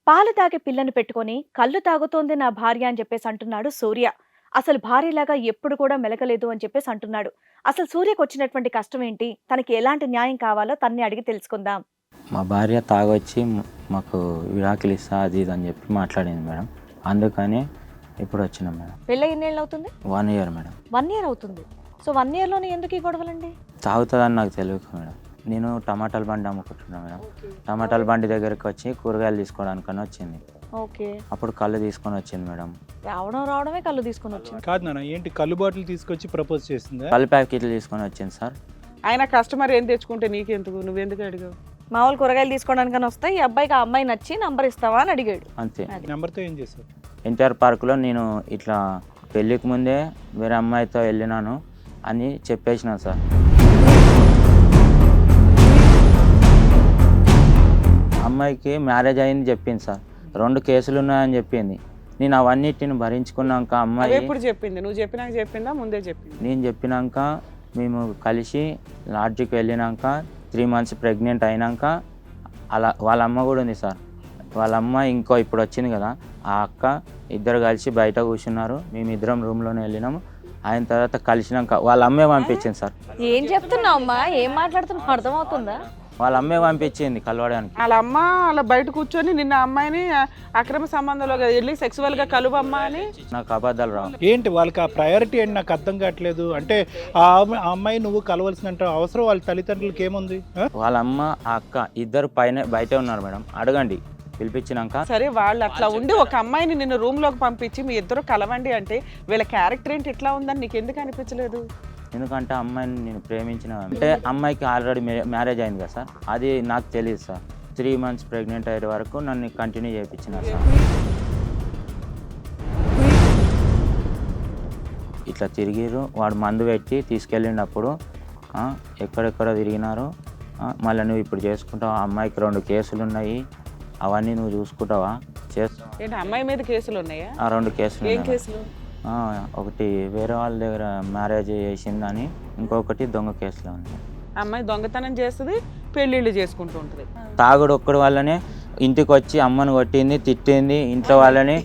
పాలు తాగే పిల్లను పెట్టుకొని కళ్ళు తాగుతోంది నా భార్య అని చెప్పేసి అంటున్నాడు సూర్య. అసలు భార్యలాగా ఎప్పుడు కూడా మెలకలేదు అని చెప్పేసి అంటున్నాడు. అసలు సూర్యకు వచ్చినటువంటి కష్టం ఏంటి, తనకి ఎలాంటి న్యాయం కావాలో తన్ని అడిగి తెలుసుకుందాం. మా భార్య తాగొచ్చి మాకు విడాకులు ఇస్తా అది ఇది అని చెప్పి మాట్లాడింది మేడం. అందుకని ఇప్పుడు వచ్చినాం మేడం. పెళ్ళి ఎన్నేళ్ళు అవుతుంది? 1 year మేడం. 1 year అవుతుంది. సో 1 yearలోనే ఎందుకు ఈ గొడవలండి? తాగుతుందని నాకు తెలియదు మేడం. నేను టమాటాల బండి అమ్ముకుంటున్నాను మేడం. టమాటాల బండి దగ్గరికి వచ్చి కూరగాయలు తీసుకోవడానికని వచ్చింది. ఓకే. అప్పుడు కళ్ళు తీసుకొని వచ్చింది మేడం. రావడమే కళ్ళు తీసుకొని వచ్చింది. కాదు నాన్న, ఏంటి కళ్ళు బాటిల్ తీసుకొచ్చి ప్రపోజ్ చేసిందా? కళ్ళు ప్యాకెట్లు తీసుకొని వచ్చింది సార్. ఆయన కస్టమర్ ఏం తెచ్చుకుంటే నీకెందుకు, నువ్వెందుకు అడిగావు? మామూలు కూరగాయలు తీసుకోవడానికని వస్తే ఈ అబ్బాయికి ఆ అమ్మాయి నచ్చి నంబర్ ఇస్తావా అని అడిగాడు. అంతే. నెంబర్తో ఏం చేశారు? ఎన్టీఆర్ పార్కులో నేను ఇట్లా పెళ్ళికి ముందే వేరే అమ్మాయితో వెళ్ళినాను అని చెప్పేసిన సార్. అమ్మాయికి మ్యారేజ్ అయింది చెప్పింది సార్. 2 కేసులు ఉన్నాయని చెప్పింది. నేను అవన్నిటిని భరించుకున్నాక అమ్మాయి ఎప్పుడు చెప్పింది? నువ్వు చెప్పినాక చెప్పిందా, ముందే చెప్పింది? నేను చెప్పినాక మేము కలిసి లాడ్జికి వెళ్ళినాక 3 months ప్రెగ్నెంట్ అయినాక అలా వాళ్ళ అమ్మ కూడా ఉంది సార్. వాళ్ళ అమ్మ ఇంకో ఇప్పుడు వచ్చింది కదా, ఆ అక్క ఇద్దరు కలిసి బయట కూర్చున్నారు. మేము ఇద్దరం రూమ్లోనే వెళ్ళినాము. ఆయన తర్వాత కలిసినాక వాళ్ళ అమ్మే పంపించింది సార్. ఏం చెప్తున్నావు అమ్మా, ఏం మాట్లాడుతున్నావు అర్థమవుతుందా? వాళ్ళ అమ్మే పంపించింది కలవడానికి. వాళ్ళ అమ్మ అలా బయట కూర్చొని నిన్న అమ్మాయిని అక్రమ సంబంధంలో వెళ్ళి సెక్సువల్ గా కలువమ్మా అని. నాకు అబద్ధాలు రావు. ఏంటి వాళ్ళకి ఆ ప్రయారిటీ ఏంటి నాకు అర్థం కావట్లేదు. అంటే ఆ అమ్మాయి నువ్వు కలవలసిన అవసరం వాళ్ళ తల్లిదండ్రులకి ఏముంది? వాళ్ళ అమ్మ ఆ అక్క ఇద్దరు బయటే ఉన్నారు మేడం. అడగండి పిలిపించినాక. సరే, వాళ్ళు అట్లా ఉండి ఒక అమ్మాయిని నిన్ను రూమ్ లోకి పంపించి మీ ఇద్దరు కలవండి అంటే వీళ్ళ క్యారెక్టర్ ఏంటి ఇట్లా ఉందని నీకు ఎందుకు అనిపించలేదు? ఎందుకంటే అమ్మాయిని నేను ప్రేమించిన అంటే అమ్మాయికి ఆల్రెడీ మ్యారేజ్ అయింది కదా సార్, అది నాకు తెలియదు సార్. 3 months ప్రెగ్నెంట్ అయ్యే వరకు నన్ను కంటిన్యూ చేయించినారు సార్. ఇట్లా తిరిగిరు. వాడు మందు పెట్టి తీసుకెళ్ళినప్పుడు ఎక్కడెక్కడ తిరిగినారు. మళ్ళీ నువ్వు ఇప్పుడు చేసుకుంటావా, అమ్మాయికి 2 కేసులు ఉన్నాయి, అవన్నీ నువ్వు చూసుకుంటావా, చేస్తావా? ఏంటి అమ్మాయి మీద కేసులు ఉన్నాయా? 2 కేసులు. ఏం కేసులు? ఒకటి వేరే వాళ్ళ దగ్గర మ్యారేజ్ చేసిందని, ఇంకొకటి దొంగ కేసులో ఉంది. అమ్మాయి దొంగతనం చేస్తుంది, పెళ్ళిళ్ళు చేసుకుంటూ ఉంటుంది. తాగుడు ఒక్కడి వల్లనే ఇంటికి వచ్చి అమ్మను కొట్టింది, తిట్టింది. ఇంట్లో వాళ్ళని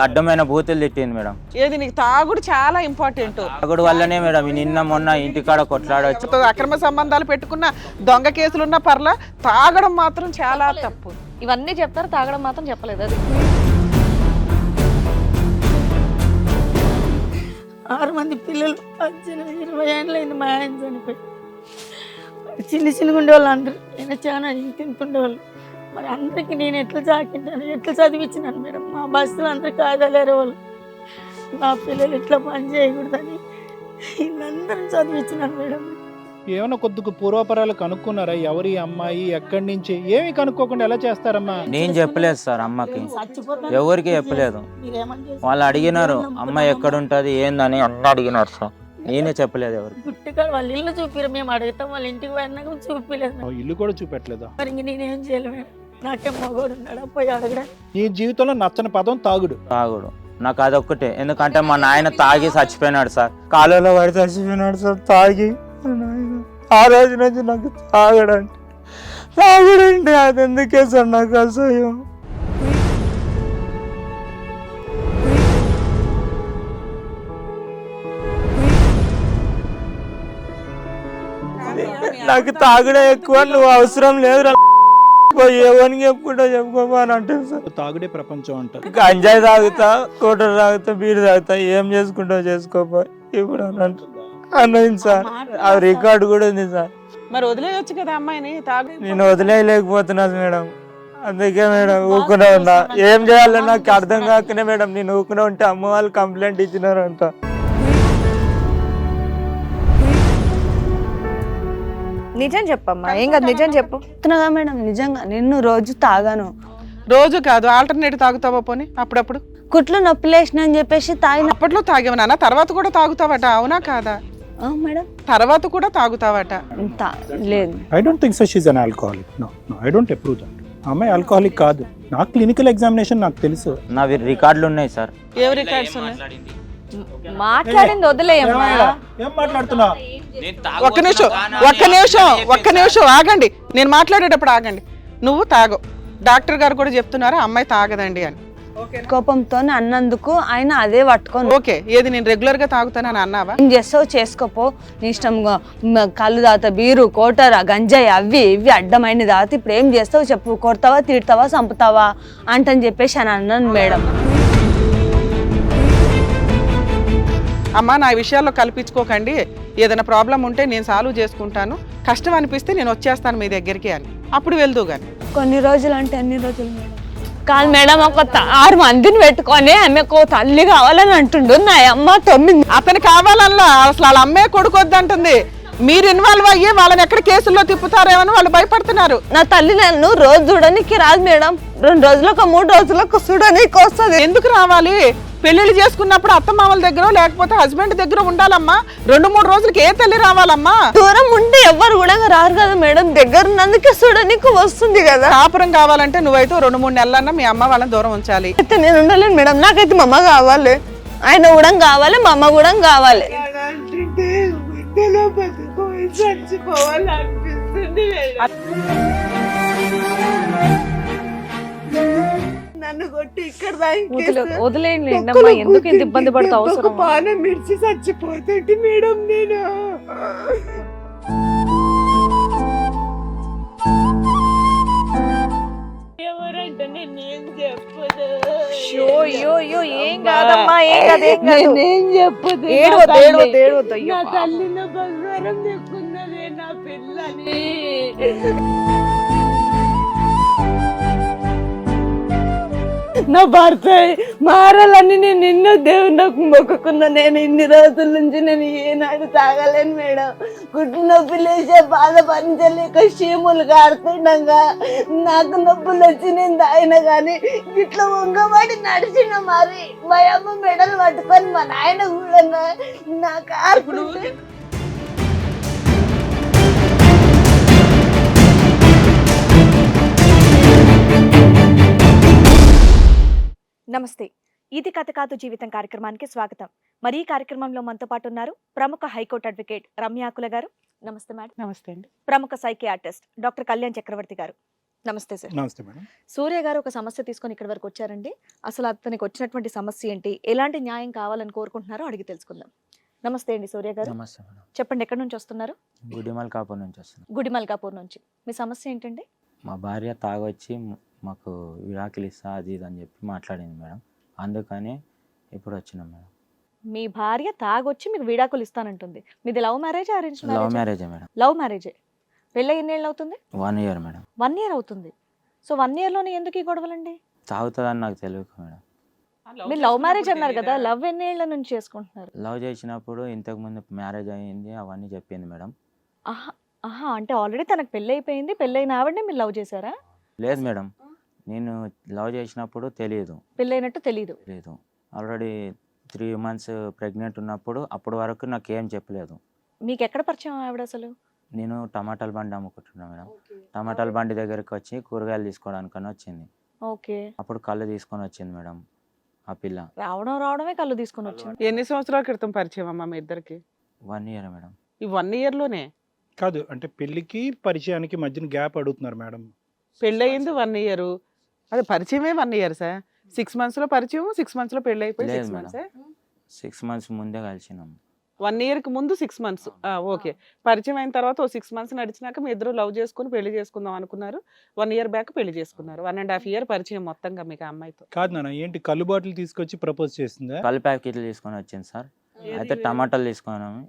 అడ్డమైన బూతులు తిట్టింది మేడం. ఏది నీకు తాగుడు చాలా ఇంపార్టెంట్. తాగుడు వల్లనే మేడం నిన్న మొన్న ఇంటికాడ కొట్లాడొచ్చు. అక్రమ సంబంధాలు పెట్టుకున్న దొంగ కేసులున్న పర్లా తాగడం మాత్రం చాలా తప్పు. ఇవన్నీ చెప్తారు, తాగడం మాత్రం చెప్పలేదు. అది 6 మంది పిల్లలు, 20 ఏళ్ళు అయింది మా ఆయన చనిపోయి. చిన్నగా ఉండేవాళ్ళు అందరు, నేను చాలా ఇంత ఉండేవాళ్ళు. మరి అందరికీ నేను ఎట్లా సాకింటాను, ఎట్లా చదివించినాను మేడం. మా బస్సులు అందరు కాదలేరు వాళ్ళు. నా పిల్లలు ఇట్లా పని చేయకూడదని వీళ్ళందరూ చదివించినాను మేడం. ఏమైనా కొద్దిగా పూర్వపరాలు కనుక్కున్నారా? ఎవరి అమ్మాయి, ఎక్కడి నుంచి? ఏమి కనుక్కోకుండా ఎలా చేస్తారమ్మా? నేను చెప్పలేదు సార్ అమ్మకి, ఎవరికి చెప్పలేదు. వాళ్ళు అడిగినారు అమ్మాయి ఎక్కడుంటది ఏందని అన్న అడిగినారు సార్. నేనే చెప్పలేదు ఎవరికి. గుట్టికాడ వాళ్ళ ఇల్లు చూపిరు, మేము అడుగుతాం, వాళ్ళ ఇంటికి పోయినాక చూపిలేదు. ఇల్లు కూడా చూపెట్టలేదా? మరి ఇంక నేనేం చేయలేదు మేడం. నాకేం మగోడు ఉన్నాడా పోయి అడగడా? నీ జీవితంలో నచ్చని పదం తాగుడు. తాగుడు నాకు అదొక్కటే. ఎందుకంటే మా నాయన తాగి చచ్చిపోయినాడు సార్, కాలువలో పడి చచ్చిపోయినాడు సార్ తాగి. ఆ రోజు నుంచి నాకు తాగుడంటే అది ఎందుకే సార్ నాకు అసహ్యం. నాకు తాగుడే ఎక్కువ, నువ్వు అవసరం లేదు ఎవరికి చెప్పుకుంటా చెప్పుకోమా అని అంటే సార్. తాగుడే ప్రపంచం అంటారు. గంజాయి తాగుతా, కోటర్ తాగుతా, బీరు తాగుతా, ఏం చేసుకుంటావు చేసుకోపో ఇప్పుడు అని అన్నది సార్. ఆ రికార్డు కూడా ఉంది సార్. మరి వదిలేయొచ్చు కదా అమ్మాయిని. తాగు నేను వదిలేయలేకపోతున్నాను మేడం. అందుకే మేడం ఊకునే ఉన్నా. ఏం చేయాలో నాకు అర్థం కాకనే మేడం నేను ఊకునే ఉంటే అమ్మ వాళ్ళు కంప్లైంట్ ఇచ్చినారంట. నిజం చెప్పమ్మా, ఏం కాదు నిజం చెప్పు. మేడం నిజంగా నిన్ను రోజు తాగాను. రోజు కాదు, ఆల్టర్నేట్ తాగుతావా పోనీ అప్పుడప్పుడు? కుట్లు నొప్పి లేచిన అని చెప్పేసి తాగిన. అప్పట్లో తాగేవనా? తర్వాత కూడా తాగుతావట, అవునా కాదా మేడం? తర్వాత కూడా తాగుతావట? లేదు. I don't think so she is an alcoholic. No I don't approve that. అమ్మాయి ఆల్కహాలిక్ కాదు. నా క్లినికల్ ఎగ్జామినేషన్ నాకు తెలుసు. నా రికార్డులు ఉన్నాయి సార్. ఏం రికార్డ్స్ ఉన్నాయి? మాట్లాడింది వదిలేయమ్మా. ఏం మాట్లాడుతున్నా? ఒక్క నిమిషం ఆగండి. నేను మాట్లాడేటప్పుడు ఆగండి. నువ్వు తాగవు, డాక్టర్ గారు కూడా చెప్తున్నారు అమ్మాయి తాగదండి అని. కోపంతో అన్నందుకు ఆయన అదే పట్టుకొని ఓకే, ఏది నేను రెగ్యులర్ గా తాగుతానని అన్నావా? ఏం చేస్తావు చేసుకోపో, నీ ఇష్టంగా కళ్ళు తాత బీరు కోటర గంజాయి అవి ఇవి అడ్డమైన తాత ఇప్పుడు ఏం చేస్తావు చెప్పు, కొడతావా తిడతావా చంపుతావా అంటని చెప్పేసి అని అన్నాను మేడం. అమ్మా నా విషయాల్లో కల్పించుకోకండి, ఏదైనా ప్రాబ్లం ఉంటే నేను సాల్వ్ చేసుకుంటాను, కష్టం అనిపిస్తే నేను వచ్చేస్తాను మీ దగ్గరికి అని అప్పుడు వెళ్దు కానీ. కొన్ని రోజులు అంటే అన్ని రోజులు మేడం కాదు మేడం, ఒక 6 మందిని పెట్టుకొని ఆమెకు తల్లి కావాలని అంటుండు, నా అమ్మ 9. అతను కావాలల్లా అసలు వాళ్ళ అమ్మే కొడుకొద్దంటుంది. మీరు ఇన్వాల్వ్ అయ్యి వాళ్ళని ఎక్కడ కేసుల్లో తిప్పుతారేమని వాళ్ళు భయపడుతున్నారు. నా తల్లి నన్ను రోజు చూడడానికి రాదు మేడం, 2 రోజులకు 3 రోజులకు చూడడానికి వస్తుంది. ఎందుకు రావాలి? పెళ్లిళ్ళు చేసుకున్నప్పుడు అత్తమామల దగ్గర లేకపోతే హస్బెండ్ దగ్గర ఉండాలమ్మా. 2-3 రోజులకి ఏ తల్లి రావాలమ్మా? దూరం ఉంటే ఎవ్వరు కూడా రారు కదా మేడం, దగ్గర ఉన్నందుకే చూడడానికి వస్తుంది కదా. కాపురం కావాలంటే నువ్వైతే 2-3 నెలలన్నా మీ అమ్మ వాళ్ళని దూరం ఉంచాలి. అయితే నేను ఉండలేను మేడం, నాకైతే మా అమ్మ కావాలి, ఆయన కూడా కావాలి, మా అమ్మ కూడా కావాలి. నన్ను కొట్టి ఇక్కడ వదిలేయండి అమ్మా, ఎందుకు ఇంత ఇబ్బంది పడతావు? అవసరం పానం మిడిచి చచ్చిపోతుంది మేడం నేను. ఎవరంటే నేనేం చెప్పదు, ఏం కాదమ్మా, ఏం కాదు, ఏం కాదు. నేనేం చెప్పదు. ఏడవద్దు, అయ్యో నా తల్లిని బంగారం దిక్కున్నదే నా పిల్లని. నా భర్త మారాలని నేను ఎన్నో దేవునికి మొక్కుకున్నా. నేను ఇన్ని రోజుల నుంచి నేను ఏనాడు తాగలేను మేడం. గుడ్డు నొప్పి లేచే బాధ భరించలేక చీములు కారుతుండగా నాకు నొప్పులు వచ్చి నేను తాగిన కానీ ఇట్లా వంగబడి నడిచిన మరి మా అమ్మ మెడలు పట్టుకొని మా నాయన కూడా నా కారు. నమస్తే, ఇది కథ కాదు జీవితం కార్యక్రమానికి స్వాగతం. మరి ఈ కార్యక్రమంలో మనతో పాటు ఉన్నారు ప్రముఖ హైకోర్టు అడ్వకేట్ రమ్యాకుల గారు. నమస్తే మేడం. నమస్తే అండి. ప్రముఖ సైకియాట్రిస్ట్ డాక్టర్ కళ్యాణ్ చక్రవర్తి గారు. నమస్తే సార్. నమస్తే మేడం. సూర్య గారు ఒక సమస్య తీసుకొని ఇక్కడి వరకు వచ్చారండి. అసలు అతనికి వచ్చినటువంటి సమస్య ఏంటి, ఎలాంటి న్యాయం కావాలని కోరుకుంటున్నారో అడిగి తెలుసుకుందాం. నమస్తే అండి సూర్య గారు. నమస్తే మేడం. చెప్పండి, ఎక్కడి నుంచి వస్తున్నారు? గుడిమల్కాపూర్ నుంచి వస్తున్నాను. గుడిమల్కాపూర్ నుంచి. మీ సమస్య ఏంటండి? మా భార్య తాగొచ్చి మాకు విడాకులు ఇస్తా అది ఇది అని చెప్పి మాట్లాడింది మేడం, అందుకని ఇప్పుడు వచ్చినాం మేడం. మీ భార్య తాగొచ్చి మీకు విడాకులు ఇస్తానంటుంది. మీది love marriage, arrange love marriage? మ్యారేజే మేడం. లవ్ మ్యారేజే. పెళ్ళి ఎన్ని ఏళ్ళు అవుతుంది? 1 year మేడం. 1 year అవుతుంది. సో 1 year లోనే ఎందుకు ఈ గొడవలండి? తాగుతుందని నాకు తెలియదు మేడం. మీరు లవ్ మ్యారేజ్ అన్నారు కదా, లవ్ ఎన్ని ఏళ్ల నుంచి చేసుకుంటున్నారు? లవ్ చేసినప్పుడు ఇంతకుముందు మ్యారేజ్ అయ్యింది అవన్నీ చెప్పింది మేడం. ఆహా, అంటే ఆల్రెడీ తనకు పెళ్ళి అయిపోయింది, పెళ్ళైన ఆవిడనే మీరు లవ్ చేశారా? లేదు మేడం, నేను లవ్ చేసినప్పుడు తెలియదు, పెళ్ళైనట్టు తెలీదు. లేదు. ఆల్రెడీ 3 months ప్రెగ్నెంట్ ఉన్నప్పుడు అప్పటి వరకు నాకు ఏం చెప్పలేదు. మీకు ఎక్కడ పరిచయం ఆవిడ అసలు? నేను టమాటాల బండి అమ్ముకుంటున్నా మేడం. టమాటాల బండి దగ్గరికి వచ్చి కూరగాయలు తీసుకోవడానికని వచ్చింది. ఓకే. అప్పుడు కళ్ళు తీసుకొని వచ్చింది మేడం ఆ పిల్ల. రావడమే కళ్ళు తీసుకొని వచ్చింది. ఎన్ని సంవత్సరాల క్రితం పరిచయం అమ్మా మీ ఇద్దరికి? 1 year మేడం. ఈ 1 year లోనే కాదు, అంటే పెళ్లికి పరిచయానికి మధ్యన గ్యాప్ అడుగుతున్నారు మేడం. పెళ్ళయింది 1 year, అది పరిచయమే 1 year సార్. 6 months లో పరిచయం, 6 months లో పెళ్ళి అయిపోయి లేదు 6 మేడం. months. 6 months ముందే కలిసినాం. 1 year కి ముందు 6 months. ఓకే. పరిచయం అయిన తర్వాత 6 months నడిచినాక మీ ఇద్దరు లవ్ చేసుకుని పెళ్లి చేసుకుందాం అనుకున్నారు. 1 year బ్యాక్ పెళ్లి చేసుకున్నారు. 1.5 year పరిచయం మొత్తంగా మీకు ఆ అమ్మాయితో. కాదు నాన్న, ఏంటి కళ్ళు బాటిల్ తీసుకొచ్చి ప్రపోజ్ చేసిందా? కళ్ళు ప్యాకెట్లు తీసుకొని వచ్చింది సార్. అయితే టమాటాలు తీసుకున్నాము.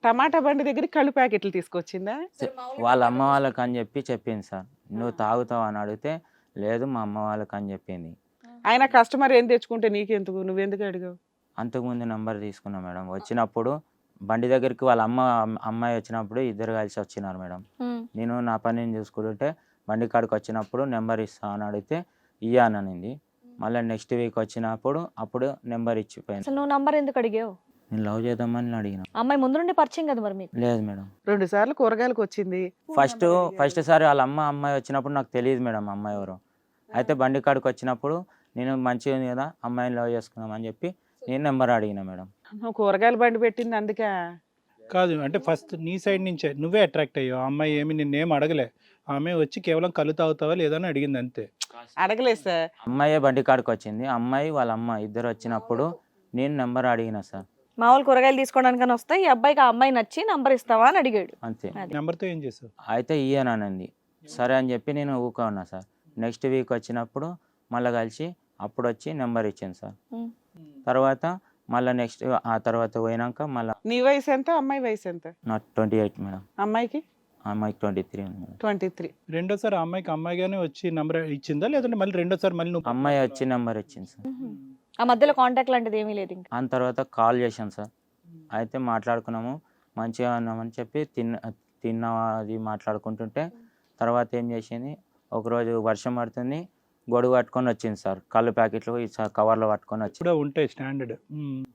టమాటా బండి దగ్గరికి కళ్ళు ప్యాకెట్లు తీసుకొచ్చిందా? వాళ్ళ అమ్మ వాళ్ళకి అని చెప్పి చెప్పింది సార్. నువ్వు తాగుతావు అని అడిగితే లేదు మా అమ్మ వాళ్ళకి అని చెప్పింది. ఆయన కస్టమర్ ఏం తెచ్చుకుంటే నీకెందుకు, నువ్వెందుకు అడిగావు? అంతకుముందు నెంబర్ తీసుకున్నా మేడం. వచ్చినప్పుడు బండి దగ్గరికి వాళ్ళ అమ్మాయి వచ్చినప్పుడు ఇద్దరు కలిసి వచ్చినారు మేడం. నేను నా పనిని చూసుకుంటుంటే బండి కాడికి వచ్చినప్పుడు నెంబర్ ఇస్తా అని అడిగితే ఇయ్యాననింది. మళ్ళీ నెక్స్ట్ వీక్ వచ్చినప్పుడు అప్పుడు నెంబర్ ఇచ్చిపోయింది. అసలు నువ్వు నంబర్ ఎందుకు అడిగావు? నేను లవ్ చేద్దామని అడిగిన. అమ్మాయి ముందు నుండి పరిచయం కదా మరి మీకు? లేదు మేడం. 2 సార్లు కూరగాయలకు వచ్చింది. ఫస్ట్ సారి వాళ్ళ అమ్మాయి వచ్చినప్పుడు నాకు తెలియదు మేడం అమ్మాయి ఎవరు. అయితే బండి కాడికి వచ్చినప్పుడు నేను మంచిగా ఉంది కదా అమ్మాయిని లవ్ చేసుకుందాం అని చెప్పి నేను నెంబర్ అడిగిన మేడం. నువ్వు కూరగాయల బండి పెట్టింది అందుకే? కాదు అంటే ఫస్ట్ నీ సైడ్ నుంచే నువ్వే అట్రాక్ట్ అయ్యావు. ఆ అమ్మాయి ఏమి నిన్నేం అడగలే. ఆమె వచ్చి కేవలం కళ్ళు తాగుతావా లేదా అని అడిగింది అంతే. అడగలేదు సార్. అమ్మాయే బండి కాడికి వచ్చింది. అమ్మాయి వాళ్ళ అమ్మ ఇద్దరు వచ్చినప్పుడు నేను నెంబర్ అడిగిన సార్, మామూలు కూరగాయలు తీసుకోవడానికని వస్తే ఈ అబ్బాయికి ఆ అమ్మాయి నచ్చి నంబర్ ఇస్తావా అని అడిగాడు. అంతే. అది. నెంబర్తో ఏం చేసావు? అయితే ఇయ్యనండి. సరే అని చెప్పి నేను ఊరుకున్నా సార్. నెక్స్ట్ వీక్ వచ్చినప్పుడు మళ్ళీ కలిసి అప్పుడు వచ్చి నెంబర్ ఇచ్చాను సార్. ఉమ్. తర్వాత మళ్ళీ నెక్స్ట్ ఆ తర్వాత పోయినాక మళ్ళీ నీ వయసు ఎంత, అమ్మాయి వయసు ఎంత? నాకు 28 మేడం, అమ్మాయికి అమ్మాయికి 23 ఉంది మేడం. 23. రెండోసారి ఆ అమ్మాయికి అమ్మాయిగానే వచ్చి నెంబర్ ఇచ్చిందా లేదంటే మళ్ళీ రెండోసారి మళ్ళీ నువ్వు? అమ్మాయి వచ్చి నెంబర్ ఇచ్చింది సార్. ఉహు. ఆ మధ్యలో కాంటాక్ట్ లాంటిది ఏమీ లేదు ఇంకా. ఆ తర్వాత కాల్ చేశాను సార్. అయితే మాట్లాడుకున్నాము, మంచిగా ఉన్నామని చెప్పి తిన్న అది మాట్లాడుకుంటుంటే తర్వాత ఏం చేసింది, ఒకరోజు వర్షం పడుతుంది, గొడుగు పట్టుకొని వచ్చింది సార్. కళ్ళు ప్యాకెట్లు ఈ కవర్లో పట్టుకొని వచ్చింది. కూడా ఉంటాయి స్టాండర్డ్.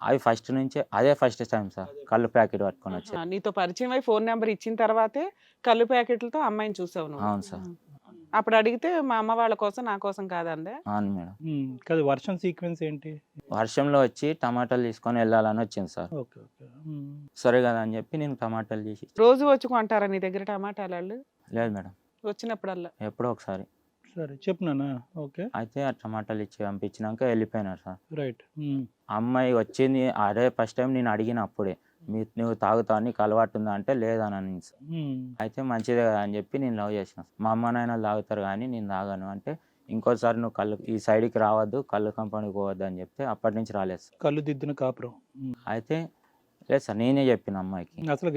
అవి ఫస్ట్ నుంచే అదే ఫస్ట్ టైం సార్ కళ్ళు ప్యాకెట్ పట్టుకొని వచ్చింది. నీతో పరిచయం అయి ఫోన్ నెంబర్ ఇచ్చిన తర్వాతే కళ్ళు ప్యాకెట్లతో అమ్మాయిని చూసావు నువ్వు. అవును సార్. అప్పుడు అడిగితే మా అమ్మ వాళ్ళ కోసం నా కోసం కాదందే. అవును మేడం. కాదు వర్షం సీక్వెన్స్ ఏంటి? వర్షంలో వచ్చి టమాటాలు తీసుకొని వెళ్ళాలని వచ్చింది సార్. Okay okay. సరే కదా అని చెప్పి నేను టమాటాలు చేసి. రోజు వచ్చి కొంటారా నీ దగ్గర టమాటాలు వాళ్ళు? లేదు మేడం, వచ్చినప్పుడల్లా. ఎప్పుడో ఒకసారి. సరే చెప్పునా. ఓకే అయితే ఆ టమాటాలు ఇచ్చి పంపించినాక వెళ్ళిపోయినారు సార్. రైట్. అమ్మాయి వచ్చింది అదే ఫస్ట్ టైం నేను అడిగిన అప్పుడే, నువ్వు తాగుతావు నీకు అలవాటు ఉందా అంటే లేదని సార్. అయితే మంచిదే కదా అని చెప్పి నేను లవ్ చేసిన. మా అమ్మ నాయన తాగుతారు కానీ నేను తాగాను అంటే, ఇంకోసారి నువ్వు కళ్ళు ఈ సైడ్కి రావద్దు, కళ్ళు కంపెనీకి పోవద్దు అని చెప్తే అప్పటి నుంచి రాలేదు సార్. కళ్ళు దిద్దిన కాపురం. అయితే లేదు సార్, నేనే చెప్పిన అమ్మాయికి. అసలు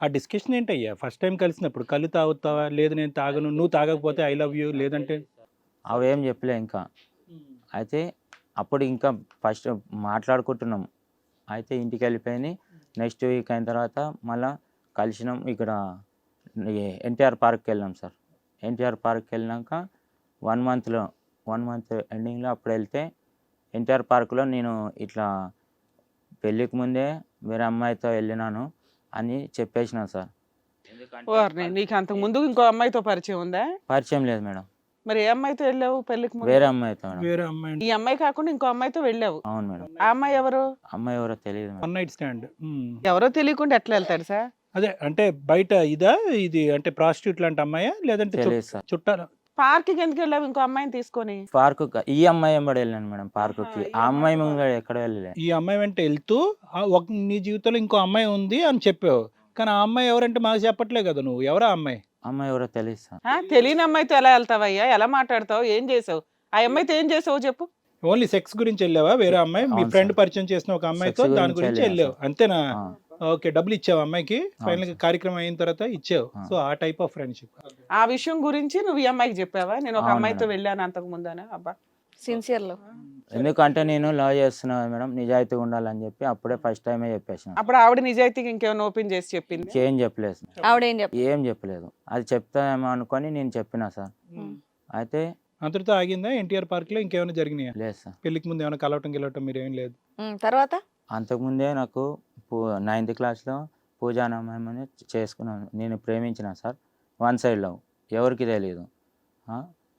ఆ డిస్కషన్ ఏంటయ్యా ఫస్ట్ టైం కలిసినప్పుడు? కళ్ళు తాగుతావా? లేదు నేను తాగను, నువ్వు తాగకపోతే ఐ లవ్ యూ లేదంటే? అవేం చెప్పలే ఇంకా. అయితే అప్పుడు ఇంకా ఫస్ట్ మాట్లాడుకుంటున్నాం. అయితే ఇంటికి వెళ్ళిపోయింది. నెక్స్ట్ వీక్ అయిన తర్వాత మళ్ళీ కలిసినాం. ఇక్కడ ఎన్టీఆర్ పార్క్కి వెళ్ళాం సార్. ఎన్టీఆర్ పార్క్కి వెళ్ళినాక 1 మంత్ ఎండింగ్లో అప్పుడు వెళ్తే ఎన్టీఆర్ పార్క్లో నేను ఇట్లా పెళ్ళికి ముందే వేరే అమ్మాయితో వెళ్ళినాను అని చెప్పేసిన సార్. ఓర్ని, నీకు అంతకు ముందు ఇంకో అమ్మాయితో పరిచయం ఉందా? పరిచయం లేదు మేడం. మరి ఏ అమ్మాయితో వెళ్ళావు పెళ్లికి ముందు? వేరే అమ్మాయితో మేడం. వేరే అమ్మాయి. ఈ అమ్మాయి కాకుండా ఇంకో అమ్మాయితో వెళ్ళావు. అవును మేడం. ఆ అమ్మాయి ఎవరు? అమ్మాయి ఎవరో తెలియదు మేడం. One night stand. ఎవరో తెలియకుండా ఎట్లా వెళ్తాడు సార్? అదే అంటే బయట ఇది అంటే ప్రాస్టిట్యూట్ లాంటి అమ్మాయా లేదంటే తెలియదు సార్. చుట్టాల? పార్క్ కి ఎందుకు వెళ్ళావు ఇంకో అమ్మాయిని తీసుకొని? పార్క్ ఈ అమ్మాయి వెంబడి వెళ్ళాను మేడం పార్కుకి. ఆ అమ్మాయి ముంగడ ఎక్కడ వెళ్ళలే. ఈ అమ్మాయి వెంట వెళ్తూ నీ జీవితంలో ఇంకో అమ్మాయి ఉంది అని చెప్పావు, కానీ ఆ అమ్మాయి ఎవరంటే మాకు చెప్పట్లే కదా నువ్వు. ఎవరా అమ్మాయి? అమ్మాయి ఎవరో తెలియదు సార్. తెలియని అమ్మాయితో ఎలా వెళ్తావయ్యా? ఎలా మాట్లాడతావు? ఏం చేసావు? ఆ అమ్మాయితో ఏం చేసావు చెప్పు. ఓన్లీ సెక్స్ గురించి వెళ్ళావా? వేరే అమ్మాయి మీ అవును ఫ్రెండ్ సార్. పరిచయం చేసిన ఒక అమ్మాయితో Sex దాని గురించి గురించి వెళ్ళాను వెళ్ళావు సార్. అంతేనా? ఆ, ఓకే. డబ్బులు ఇచ్చావు అమ్మాయికి? Final sir. కార్యక్రమం అయిన తర్వాత ఇచ్చావు. ఆ. సో ఆ టైప్ ఆఫ్ ఫ్రెండ్షిప్. ఆ విషయం గురించి నువ్వు ఈ అమ్మాయికి చెప్పావా? నేను ఒక అవును అమ్మాయితో మేడం. వెళ్ళాను అంతకు ముందనే. అబ్బా, సిన్సియర్లో. ఎందుకంటే నేను లవ్ చేస్తున్నా మేడం, నిజాయితీగా ఉండాలని చెప్పి అప్పుడే ఫస్ట్ టైమే చెప్పేసిన. అప్పుడు ఆవిడ నిజాయితీగా ఇంకేమైనా ఓపెన్ చేసి చెప్పింది? ఏం చెప్పలేదు. ఆవిడేం చెప్ప ఏం చెప్పలేదు. అది చెప్తామేమో అనుకొని నేను చెప్పిన సార్. అయితే అంతటితో ఆగిందా? ఎన్టీఆర్ పార్క్ లో ఇంకేమైనా జరిగినాయా? లేదు సార్. పెళ్లికి ముందు ఏమైనా కలవటం మీరు ఏం లేదు? తర్వాత అంతకుముందే నాకు 9th క్లాస్లో పూజానమని చేసుకున్నాను. నేను ప్రేమించిన సార్. 1 సైడ్ లవ్, ఎవరికి తెలియదు.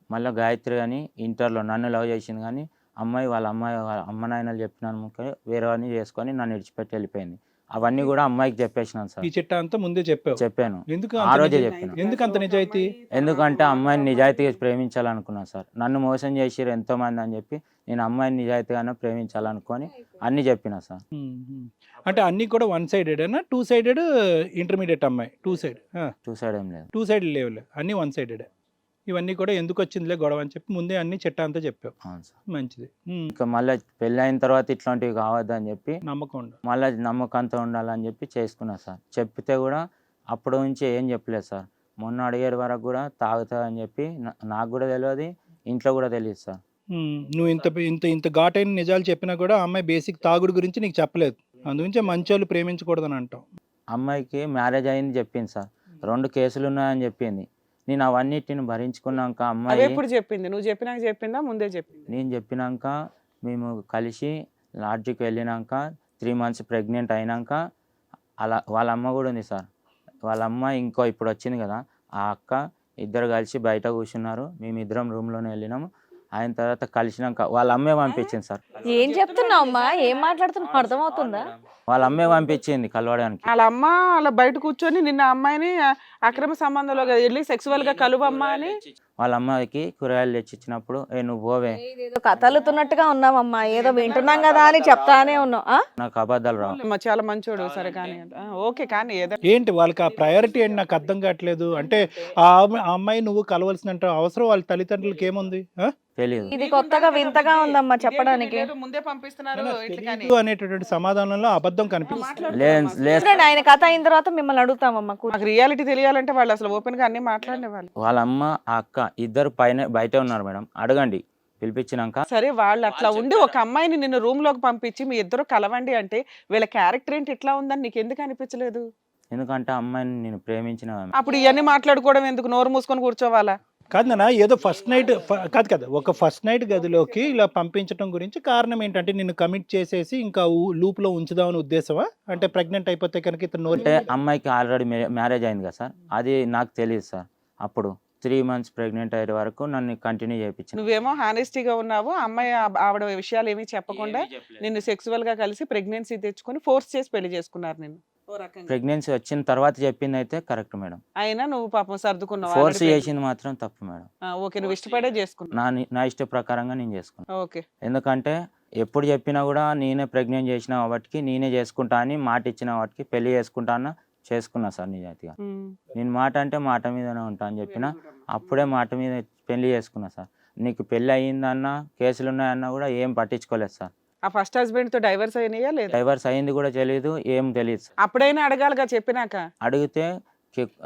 మళ్ళీ గాయత్రి అని ఇంటర్లో నన్ను లవ్ చేసింది, కానీ వాళ్ళ అమ్మ నాయనలు చెప్పినాను వేరే వాడిని చేసుకొని నన్ను విడిచిపెట్టి వెళ్ళిపోయింది. అవన్నీ కూడా అమ్మాయికి చెప్పేసినాను సార్. ఈ చిట్టా అంతా ముందే చెప్పావు? చెప్పాను. ఎందుకు ఆ అంత రోజే నిజాయితీ? చెప్పాను. ఎందుకు అంత నిజాయితీ? ఎందుకంటే అమ్మాయిని నిజాయితీగా ప్రేమించాలనుకున్నాను సార్. నన్ను మోసం చేసిరు ఎంతోమంది అని చెప్పి నేను అమ్మాయిని నిజాయితీగానే ప్రేమించాలనుకొని అన్నీ చెప్పిన సార్. అంటే అన్ని కూడా 1 సైడెడేనా? 2 సైడెడ్ ఇంటర్మీడియట్ అమ్మాయి? 2 సైడ్. 2 సైడ్ ఏం లేదు. 2 సైడ్ లేవులే, అన్ని 1 సైడెడే. ఇవన్నీ కూడా ఎందుకు వచ్చిందిలే గొడవ అని చెప్పి ముందే అన్ని చిట్టా అంతా చెప్పావు. అవును సార్. మంచిది. ఇంకా మళ్ళీ పెళ్ళి అయిన తర్వాత ఇట్లాంటివి కావద్దని చెప్పి నమ్మకం ఉండు. మళ్ళీ నమ్మకంతో ఉండాలని చెప్పి చేసుకున్నా సార్. చెప్తే కూడా అప్పటి నుంచి ఏం చెప్పలేదు సార్. మొన్న అడిగే వరకు కూడా తాగుతా అని చెప్పి నాకు కూడా తెలియదు, ఇంట్లో కూడా తెలియదు సార్. నువ్వు ఇంత ఇంత ఇంత ఘాటైన నిజాలు చెప్పినా కూడా ఆ అమ్మాయి బేసిక్ తాగుడు గురించి నీకు చెప్పలేదు. అందుగురించే మంచోళ్ళు ప్రేమించకూడదని అంటావు. అమ్మాయికి మ్యారేజ్ అయింది చెప్పింది సార్. 2 కేసులు ఉన్నాయని చెప్పింది. నేను అవన్నిటిని భరించుకున్నాక అవి అమ్మాయి ఎప్పుడు చెప్పింది? నువ్వు చెప్పినాక చెప్పిందా ముందే చెప్పింది? నేను చెప్పినాక మేము కలిసి లాడ్జికి వెళ్ళినాక 3 మంత్స్ ప్రెగ్నెంట్ అయినాక వాళ్ళ అమ్మ కూడా ఉంది సార్. వాళ్ళ అమ్మ ఇప్పుడు వచ్చింది కదా, ఆ అక్క ఇద్దరు కలిసి బయట కూర్చున్నారు. మేము ఇద్దరం రూమ్లోనే వెళ్ళినాము. ఆయన తర్వాత కలిసినాక వాళ్ళ అమ్మే పంపించింది సార్. ఏం చెప్తున్నావు అమ్మా? ఏం మాట్లాడుతున్నావు అర్థమవుతుందా? వాళ్ళ అమ్మే పంపించింది కలవడానికి. వాళ్ళ అమ్మ అలా బయట కూర్చొని నిన్న అమ్మాయిని అక్రమ సంబంధంలో వెళ్ళి సెక్సువల్ గా కలువమ్మా అని వాళ్ళ అమ్మాయికి కూరగాయలు తెచ్చిచ్చినప్పుడు నువ్వు పోవే, ఏదో కథలుతున్నట్టుగా ఉన్నావమ్మా, ఏదో వింటున్నాం కదా అని చెప్తానే ఉన్నావు. నాకు అబద్ధాలు రావు. అమ్మ చాలా మంచోడు సరే కానీ ఓకే కానీ ఏదో ఏంటి వాళ్ళకి ఆ ప్రయారిటీ ఏంటి నాకు అర్థం కావట్లేదు. అంటే ఆ అమ్మాయి నువ్వు కలవలసిన అవసరం వాళ్ళ తల్లిదండ్రులకి ఏముంది? తెలియదు. ఇది కొత్తగా వింతగా ఉందమ్మా చెప్పడానికి. లేదు, ముందే పంపిస్తున్నారు ఇట్లా కానీ తెలీదు అనేటటువంటి సమాధానంలో అబద్ధం కనిపిస్తుంది. లేదు చూడండి, ఆయన కథ అయిన తర్వాత మిమ్మల్ని అడుగుతామమ్మా. మాకు రియాలిటీ తెలియాలంటే వాళ్ళు అసలు ఓపెన్ గా అన్ని మాట్లాడే వాళ్ళు. వాళ్ళ అమ్మ ఆ అక్క ఇద్దరు బయట ఉన్నారు మేడం, అడగండి పిలిపించినాక. సరే వాళ్ళు అట్లా ఉండి ఒక అమ్మాయిని నిన్ను రూమ్ లోకి పంపించి మీ ఇద్దరు కలవండి అంటే వీళ్ళ క్యారెక్టర్ ఏంటి ఇట్లా ఉందని నీకు ఎందుకు అనిపించలేదు? ఎందుకంటే అమ్మాయిని నేను ప్రేమించిన ఆమె. అప్పుడు ఇవన్నీ మాట్లాడుకోవడం ఎందుకు? నోరు మూసుకొని కూర్చోవాలా? కాదు నాన్న, ఏదో ఫస్ట్ నైట్ కాదు ఒక ఫస్ట్ నైట్ గదిలోకి ఇలా పంపించడం గురించి కారణం ఏంటంటే నిన్ను కమిట్ చేసేసి ఇంకా లూప్లో ఉంచుదామని ఉద్దేశమా? అంటే ప్రెగ్నెంట్ అయిపోతే కనుక ఇతను అంటే అమ్మాయికి ఆల్రెడీ మ్యారేజ్ అయింది కదా సార్, అది నాకు తెలియదు సార్. అప్పుడు 3 months ప్రెగ్నెంట్ అయ్యే వరకు నన్ను కంటిన్యూ చేయించిన. నువ్వేమో హానెస్టీగా ఉన్నావు, అమ్మాయి ఆవిడ విషయాలు ఏమీ చెప్పకుండా నిన్ను సెక్సువల్ గా కలిసి ప్రెగ్నెన్సీ తెచ్చుకొని ఫోర్స్ చేసి పెళ్లి చేసుకున్నారు నిన్ను. ప్రెగ్నెన్సీ వచ్చిన తర్వాత చెప్పింది అయితే కరెక్ట్ మేడం. అయినా నువ్వు పాపం సర్దుకున్నావు. ఫోర్స్ చేసింది మాత్రం తప్పు మేడం. ఓకే, నువ్వు ఇష్టపడే చేసుకున్నావు. నా ఇష్ట ప్రకారంగా నేను చేసుకున్నాను. ఓకే, ఎందుకంటే ఎప్పుడు చెప్పినా కూడా నేనే ప్రెగ్నెంట్ చేసిన వాటికి నేనే చేసుకుంటా అని మాట ఇచ్చిన వాటికి పెళ్లి చేసుకుంటా అన్న చేసుకున్నా సార్ నిజాయితీగా. నేను మాట అంటే మాట మీదనే ఉంటా అని చెప్పిన, అప్పుడే మాట మీద పెళ్లి చేసుకున్నా సార్. నీకు పెళ్లి అయ్యిందన్నా కేసులు ఉన్నాయన్నా కూడా ఏం పట్టించుకోలేదు సార్. ఆ ఫస్ట్ హస్బెండ్ తో డైవర్స్ అయినాయా లేదా? డైవర్స్ అయింది కూడా తెలియదు, ఏం తెలియదు సార్. అప్పుడైనా అడగాలిగా చెప్పినాక. అడిగితే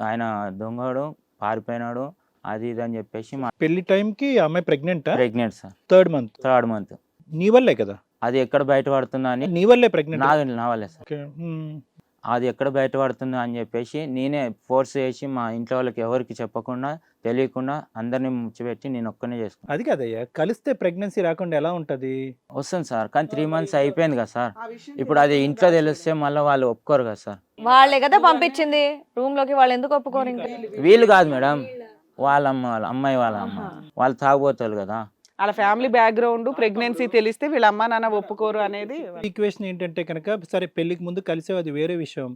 ఆయన దొంగడు పారిపోయినాడు అది ఇది అని చెప్పేసి పెళ్లి టైంకి అమ్మాయి pregnant pregnant sir. 3rd month. 3rd month. నీ వల్లే కదా? అది ఎక్కడ బయటపడుతుందా అని నీ వల్లే ప్రెగ్నెంట్? నా వల్లే సార్. అది ఎక్కడ బయటపడుతుందో అని చెప్పేసి నేనే ఫోర్స్ చేసి మా ఇంట్లో వాళ్ళకి ఎవరికి చెప్పకుండా తెలియకుండా అందరినీ ముచ్చిపెట్టి నేను ఒక్కనే చేసుకున్నాను. అది కదయ్యా, కలిస్తే ప్రెగ్నెన్సీ రాకుండా ఎలా ఉంటది? వస్తుంది సార్, కానీ 3 months అయిపోయింది కదా సార్. ఇప్పుడు అది ఇంట్లో తెలిస్తే మళ్ళీ వాళ్ళు ఒప్పుకోరు కదా సార్. వాళ్ళే కదా పంపించింది రూమ్ లోకి, వాళ్ళు ఎందుకు ఒప్పుకోరు? ఇంకా వీళ్ళు కాదు మేడం, వాళ్ళ అమ్మాయి వాళ్ళ అమ్మ, వాళ్ళు తాగుబోతారు కదా. వాళ్ళ ఫ్యామిలీ బ్యాక్గ్రౌండ్ ప్రెగ్నెన్సీ తెలిస్తే వీళ్ళ అమ్మ నాన్న ఒప్పుకోరు అనేది ఈక్వేషన్ ఏంటంటే కనుక సరే పెళ్లికి ముందు కలిసే అది వేరే విషయం.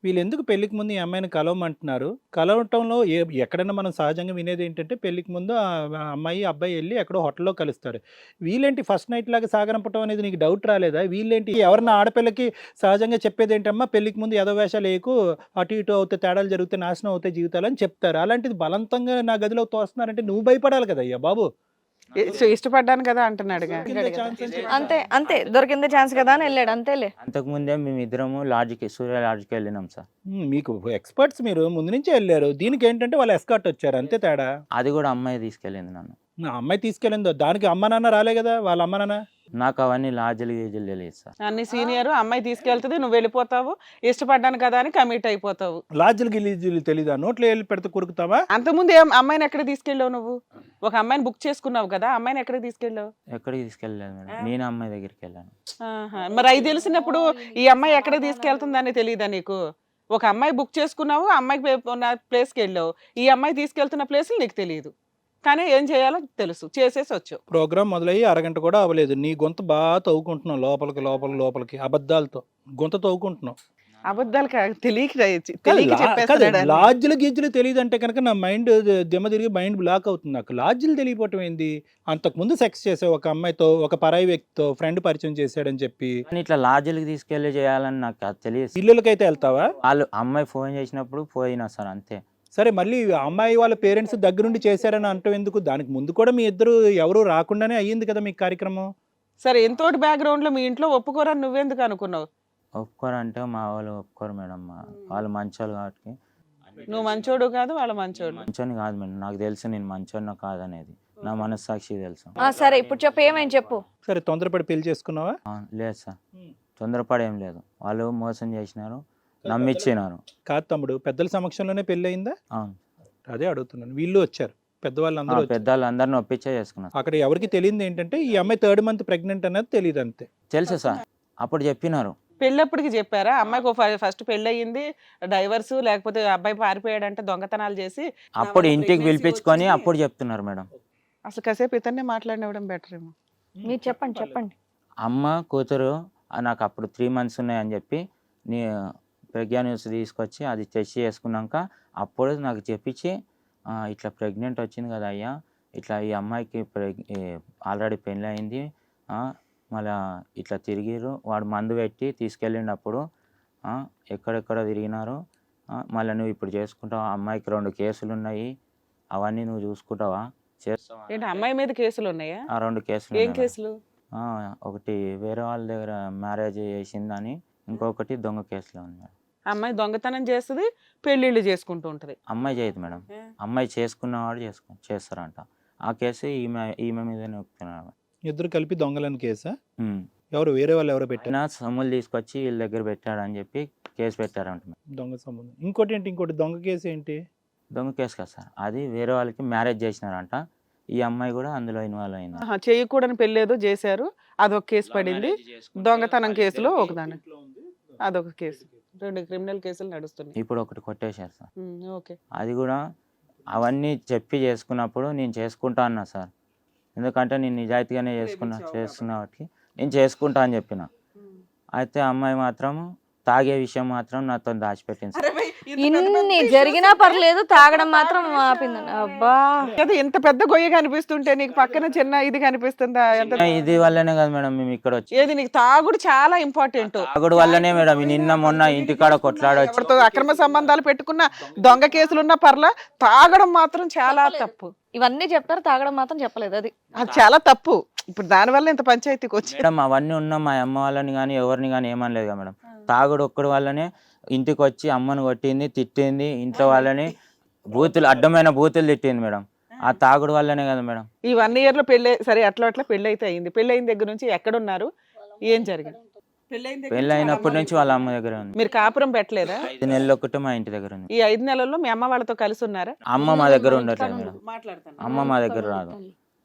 వీళ్ళు ఎందుకు పెళ్లికి ముందు ఈ అమ్మాయిని కలవమంటున్నారు? కలవటంలో ఎక్కడైనా మనం సహజంగా వినేది ఏంటంటే పెళ్లికి ముందు ఆ అమ్మాయి అబ్బాయి వెళ్ళి ఎక్కడో హోటల్లో కలుస్తారు. వీళ్ళేంటి ఫస్ట్ నైట్ లాగా సాగనంపటం అనేది నీకు డౌట్ రాలేదా? వీళ్ళేంటి ఎవరన్నా ఆడపిల్లకి సహజంగా చెప్పేది ఏంటమ్మా, పెళ్లికి ముందు ఎదో వేషాలు వేయకు, అటు ఇటు అవుతే తేడాలు జరిగితే నాశనం అవుతాయి జీవితాలు అని చెప్తారు. అలాంటిది బలవంతంగా నా గదిలో తోస్తున్నారంటే నువ్వు భయపడాలి కదా అయ్యా బాబు. ఇష్టపడ్డాను కదా అంటున్నాడుగా. అంతే అంతే, దొరికిందే ఛాన్స్ కదా అని వెళ్ళాడు అంతేలే. అంతకుముందే మేము ఇద్దరము సూర్య లాడ్జ్కి వెళ్ళినాం సార్. మీకు ఎక్స్పర్ట్స్, మీరు ముందు నుంచే వెళ్ళారు. దీనికి ఏంటంటే వాళ్ళు ఎస్కాట్ వచ్చారు అంతే తేడా. అది కూడా అమ్మాయి తీసుకెళ్ళింది నన్ను. అమ్మాయి తీసుకెళ్ళిందో దానికి అమ్మ నాన్న రాలే కదా? వాళ్ళ అమ్మ నాన్న నాకు అవన్నీ లాడ్జీలు గీజీలు తెలియదు సార్. అన్ని సీనియర్ అమ్మాయి తీసుకెళ్తుంది, నువ్వు వెళ్ళిపోతావు, ఇష్టపడ్డాను కదా అని కమిట్ అయిపోతావు. లాడ్జీలు గిలీజీలు తెలీదా? నోట్లో వెళ్ళి పెడితే కొరుకుతావా? అంతకుముందు అమ్మాయిని ఎక్కడ తీసుకెళ్ళావు నువ్వు? ఒక అమ్మాయిని బుక్ చేసుకున్నావు కదా, అమ్మాయిని ఎక్కడ తీసుకెళ్ళావు? ఎక్కడికి తీసుకెళ్ళలేదు మేడం, నేను అమ్మాయి దగ్గరికి వెళ్ళాను. మరి అవి తెలిసినప్పుడు ఈ అమ్మాయి ఎక్కడ తీసుకెళ్తుందని తెలియదా నీకు? ఒక అమ్మాయి బుక్ చేసుకున్నావు, అమ్మాయికి ప్లేస్కి వెళ్ళావు, ఈ అమ్మాయి తీసుకెళ్తున్న ప్లేస్లు నీకు తెలియదు, కానీ ఏం చేయాలో తెలుసు, చేసేసి వచ్చావు. ప్రోగ్రామ్ మొదలయ్యి అరగంట కూడా అవ్వలేదు, నీ గొంతు బాగా తవ్వుకుంటున్నావు లోపలికి అబద్ధాలతో గొంత తవ్వుకుంటున్నావు. అబద్ధాలు తెలియక చెప్పేస్తాడు. లాడ్జీలు గీజులు తెలియదు అంటే కనుక నా మైండ్ దిమ్మ తిరిగి మైండ్ బ్లాక్ అవుతుంది. నాకు లాడ్జీలు తెలియపోవటం ఏంది? అంతకుముందు సెక్స్ చేసావు ఒక అమ్మాయితో, ఒక పరాయి వ్యక్తితో ఫ్రెండ్ పరిచయం చేశాడని చెప్పి. ఇట్లా లాడ్జీలకి తీసుకెళ్ళి చేయాలని నాకు అది తెలియదు. ఇల్లులకైతే వెళ్తావా? వాళ్ళు అమ్మాయి ఫోన్ చేసినప్పుడు పోయినా సార్ అంతే. సరే, మళ్ళీ అమ్మాయి వాళ్ళ పేరెంట్స్ దగ్గరుండి చేశారని అంటాం ఎందుకు? దానికి ముందు కూడా మీ ఇద్దరు ఎవరు రాకుండానే అయ్యింది కదా మీ కార్యక్రమం. సరే, ఎంతోటి బ్యాక్గ్రౌండ్ లో మీ ఇంట్లో ఒప్పుకోరని నువ్వెందుకు అనుకున్నావు? ఒప్పుకోరంటే మా వాళ్ళు ఒప్పుకోరు మేడం, వాళ్ళు మంచోళ్ళు కాబట్టి. నువ్వు మంచోడు కాదు, వాళ్ళ మంచోడు. మంచోని కాదు మేడం, నాకు తెలుసు నేను మంచోడినా కాదనేది, నా మనస్సాక్షి తెలుసు. సరే ఇప్పుడు చెప్పు, ఏమైంది చెప్పు. సరే, తొందరపడి పెళ్లి చేసుకున్నావా? లేదు సార్, తొందరపడి ఏం లేదు. వాళ్ళు మోసం చేసినారు, నమ్మిచ్చినారు. కాదు తమ్ముడు, పెద్దల సమక్షంలోనే పెళ్లి అయిందా? అవును, అదే అడుగుతున్నాను. వీళ్ళు వచ్చారు, పెద్దవాళ్ళందరూ పెద్దవాళ్ళందరిని ఒప్పించే చేసుకున్నారు. అక్కడ ఎవరికి తెలియదు ఏంటంటే ఈ అమ్మాయి 3rd month ప్రెగ్నెంట్ అనేది తెలియదు అంతే. తెలుసు సార్, అప్పుడు చెప్పినారు. పెళ్ళప్పటికి చెప్పారా? అమ్మాయికి ఫస్ట్ పెళ్ళి అయ్యింది, డైవర్స్, లేకపోతే అబ్బాయి పారిపోయాడంటే దొంగతనాలు చేసి అప్పుడు ఇంటికి పిలిపించుకొని అప్పుడు చెప్తున్నారు మేడం. అసలు కాసేపు ఇతన్నే మాట్లాడినవ్వడం బెటర్ ఏమో. మీరు చెప్పండి. అమ్మ కూతురు నాకు అప్పుడు 3 months ఉన్నాయని చెప్పి నీ ప్రజ్ఞా న్యూస్ తీసుకొచ్చి అది టెస్ట్ చేసుకున్నాక అప్పుడు నాకు చెప్పించి ఇట్లా ప్రెగ్నెంట్ వచ్చింది కదా అయ్యా, ఇట్లా ఈ అమ్మాయికి ఆల్రెడీ పెళ్ళి అయింది, మళ్ళా ఇట్లా తిరిగిరు, వాడు మందు పెట్టి తీసుకెళ్ళినప్పుడు ఎక్కడెక్కడ తిరిగినారు, మళ్ళీ నువ్వు ఇప్పుడు చేసుకుంటావా, అమ్మాయికి 2 కేసులు ఉన్నాయి, అవన్నీ నువ్వు చూసుకుంటావా, చేస్తావా? ఏంటి అమ్మాయి మీద కేసులు ఉన్నాయా? 2 కేసులు ఏం ఉన్నాయి మేడం. కేసులు? ఒకటి వేరే వాళ్ళ దగ్గర మ్యారేజ్ చేసిందని, ఇంకొకటి దొంగ కేసులో ఉంది మేడం. అమ్మాయి దొంగతనం చేస్తుంది, పెళ్లిళ్ళు చేసుకుంటూ ఉంటది. అమ్మాయి చేయదు మేడం, అమ్మాయి చేసుకున్నవాడు చేస్తారంట. ఆ కేసు ఈమె మీదనే ఒప్పుతున్నారు. ఇద్దరు కలిపి దొంగలని కేసా? ఎవరు వేరే వాళ్ళు ఎవరో పెట్టారు? సొమ్ములు తీసుకొచ్చి వీళ్ళ దగ్గర పెట్టాడని చెప్పి కేసు పెట్టారంట మేడం. దొంగ సంబంధం. ఇంకోటి దొంగ కేసు ఏంటి? దొంగ కేసు కదా సార్, అది వేరే వాళ్ళకి మ్యారేజ్ చేసినారంట, ఈ అమ్మాయి కూడా అందులో ఇన్వాల్వ్ అయింది. చేయకూడని పెళ్లి ఏదో చేశారు, అదొక కేసు పడింది. దొంగతనం కేసులో ఒకదాని, అదొక కేసు. 2 క్రిమినల్ కేసులు నడుస్తున్నాయి. ఇప్పుడు ఒకటి కొట్టేశారు సార్. ఓకే. అది కూడా అవన్నీ చెప్పి చేసుకున్నప్పుడు నేను చేసుకుంటా అన్నా సార్, ఎందుకంటే నేను నిజాయితీగానే చేస్తున్నా వాటికి నేను చేసుకుంటా అని చెప్పిన. అయితే అమ్మాయి మాత్రం తాగే విషయం మాత్రం నాతో దాచిపెట్టింది సార్. ఇన్ని జరిగినా పర్లేదు, తాగడం మాత్రం ఆపిందండి. అబ్బా, కదా ఇంత పెద్ద గొయ్య కనిపిస్తుంటే నీకు పక్కన చిన్న ఇది కనిపిస్తుందా? ఇది వల్లనే కదా మేడం మేము ఇక్కడ వచ్చి. ఏది నీకు తాగుడు చాలా ఇంపార్టెంట్. తాగుడు వల్లనే మేడం నిన్న మొన్న ఇంటికాడ కొట్లాడొచ్చు, ఎవరితో అక్రమ సంబంధాలు పెట్టుకున్న, దొంగ కేసులున్న పర్ల, తాగడం మాత్రం చాలా తప్పు. ఇవన్నీ చెప్తారు, తాగడం మాత్రం చెప్పలేదు. అది చాలా తప్పు. ఇప్పుడు దానివల్ల ఇంత పంచాయతీకి వచ్చి మేడం అవన్నీ ఉన్నా మా అమ్మ వాళ్ళని కానీ ఎవరిని కానీ ఏమనలేదు కదా మేడం. తాగుడు ఒక్కడి వల్లనే ఇంటికి వచ్చి అమ్మను కొట్టింది, తిట్టింది, ఇంట్లో వాళ్ళని అడ్డమైన బూతులు తిట్టింది మేడం. ఆ తాగుడు వల్లనే కదా మేడం. ఈ 1 year లో పెళ్ళి, సరే అట్లా పెళ్ళి అయితే అయింది. పెళ్ళి అయిన దగ్గర నుంచి ఎక్కడున్నారు, ఏం జరిగింది? పెళ్ళి అయినప్పటి నుంచి వాళ్ళ అమ్మ దగ్గర ఉంది. మీరు కాపురం పెట్టలేదా? 5 నెలలు ఒకటి మా ఇంటి దగ్గర ఉంది. ఈ 5 నెలల్లో మీ అమ్మ వాళ్ళతో కలిసి ఉన్నారా? అమ్మ మా దగ్గర ఉండట్లేదు మేడం, అమ్మ మా దగ్గర రాదు.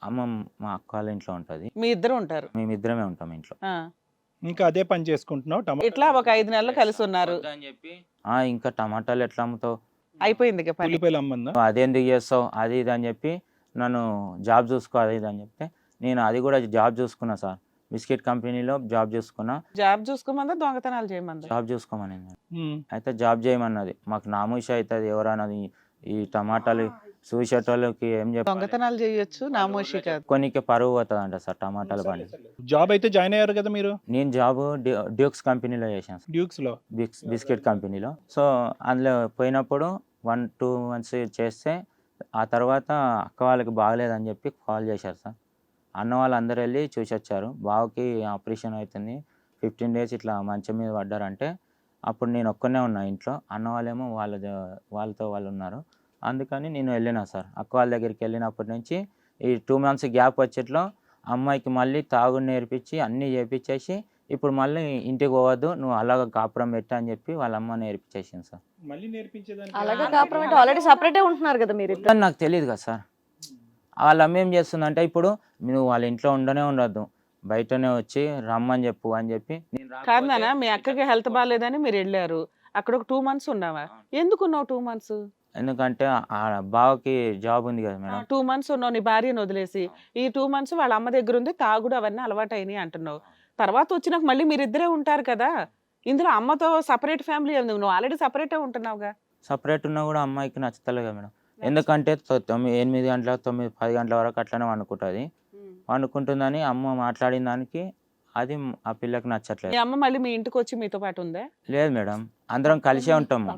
అమ్మ మా అక్క వాళ్ళ ఇంట్లో ఉంటది, మీ ఇద్దరు ఉంటారు, మేమిద్దరమే ఉంటాం ఇంట్లో. ఇంకా అదే పని చేసుకుంటున్నావు. ఇట్లా ఒక 5 నెలలు కలిసి ఉన్నారు. ఇంకా టమాటాలు ఎట్లా అమ్ముతావు, అయిపోయింది ఇక పని. ఉల్లిపాయలు అమ్మందా? అదేందుకు చేస్తావు అది ఇది అని చెప్పి నన్ను జాబ్ చూసుకో అది ఇది అని చెప్తే నేను అది కూడా జాబ్ చూసుకున్నా సార్. బిస్కెట్ కంపెనీలో జాబ్ చూసుకున్నా. జాబ్ చూసుకోమందా, దొంగతనాలు చేయమందా? జాబ్ చూసుకోమని అయితే జాబ్ చేయమన్నది. మాకు నామూష అవుతుంది, ఎవరన్నది ఈ టమాటాలు చూసేటోళ్ళకి ఏం చెప్పాలి, దొంగతనాలు చేయొచ్చు, నామోషి కాదు. కొన్నికి పరువు పోతుంది అంట సార్ టమాటాలు పండి. జాబ్ అయితే జాయిన్ అయ్యారు కదా మీరు? నేను జాబ్ డ్యూక్స్ కంపెనీలో చేశాను సార్. డ్యూక్స్ లో బిస్కెట్ కంపెనీలో. సో అందులో పోయినప్పుడు 1-2 months చేస్తే ఆ తర్వాత అక్క వాళ్ళకి బాగలేదని చెప్పి కాల్ చేశారు సార్. అన్న వాళ్ళు అందరూ వెళ్ళి చూసి వచ్చారు, బావకి ఆపరేషన్ అవుతుంది, 15 days ఇట్లా మంచం మీద పడ్డారంటే అప్పుడు నేను ఒక్కనే ఉన్నా ఇంట్లో. అన్న వాళ్ళేమో వాళ్ళతో వాళ్ళు ఉన్నారు, అందుకని నేను వెళ్ళినా సార్. అక్క వాళ్ళ దగ్గరికి వెళ్ళినప్పటి నుంచి ఈ 2 months గ్యాప్ వచ్చేట్లో అమ్మాయికి మళ్ళీ తాగుడు నేర్పించి అన్నీ చేపించేసి ఇప్పుడు మళ్ళీ ఇంటికి పోవద్దు, నువ్వు అలాగ కాపురం పెట్టా అని చెప్పి వాళ్ళ అమ్మ నేర్పించేసింది సార్. అలాగే కాపురం అంటే ఆల్రెడీ సపరేటే ఉంటున్నారు కదా మీరు. నాకు తెలియదు కదా సార్. వాళ్ళ అమ్మ ఏం చేస్తుందంటే ఇప్పుడు నువ్వు వాళ్ళ ఇంట్లో ఉండొద్దు, బయటనే వచ్చి రమ్మని చెప్పు అని చెప్పి. కాదు నాన్న, మీ అక్కకి హెల్త్ బాగాలేదని మీరు వెళ్ళారు, అక్కడ ఒక 2 months ఉన్నావా? ఎందుకున్నావు 2 months? ఎందుకంటే ఆ బావకి జాబ్ ఉంది కదా మేడం. 2 months ఉన్నావు నీ భార్యను వదిలేసి. ఈ 2 months వాళ్ళ అమ్మ దగ్గర ఉంది, తాగుడు అవన్నీ అలవాటు అయినాయి అంటున్నావు. తర్వాత వచ్చినాక మళ్ళీ మీరిద్దరే ఉంటారు కదా, ఇందులో అమ్మతో సపరేట్ ఫ్యామిలీ ఉంది, నువ్వు ఆల్రెడీ సపరేటే ఉంటున్నావుగా. సపరేట్ ఉన్నా కూడా అమ్మాయికి నచ్చతలే కదా మేడం. ఎందుకంటే 8 గంటల 9-10 గంటల వరకు అట్లనే వండుకుంటుందని అమ్మ మాట్లాడిన దానికి అది ఆ పిల్లకి నచ్చట్లేదు. మీ అమ్మ మళ్ళీ మీ ఇంటికి వచ్చి మీతో పాటు ఉందా? లేదు మేడం, అందరం కలిసే ఉంటాము.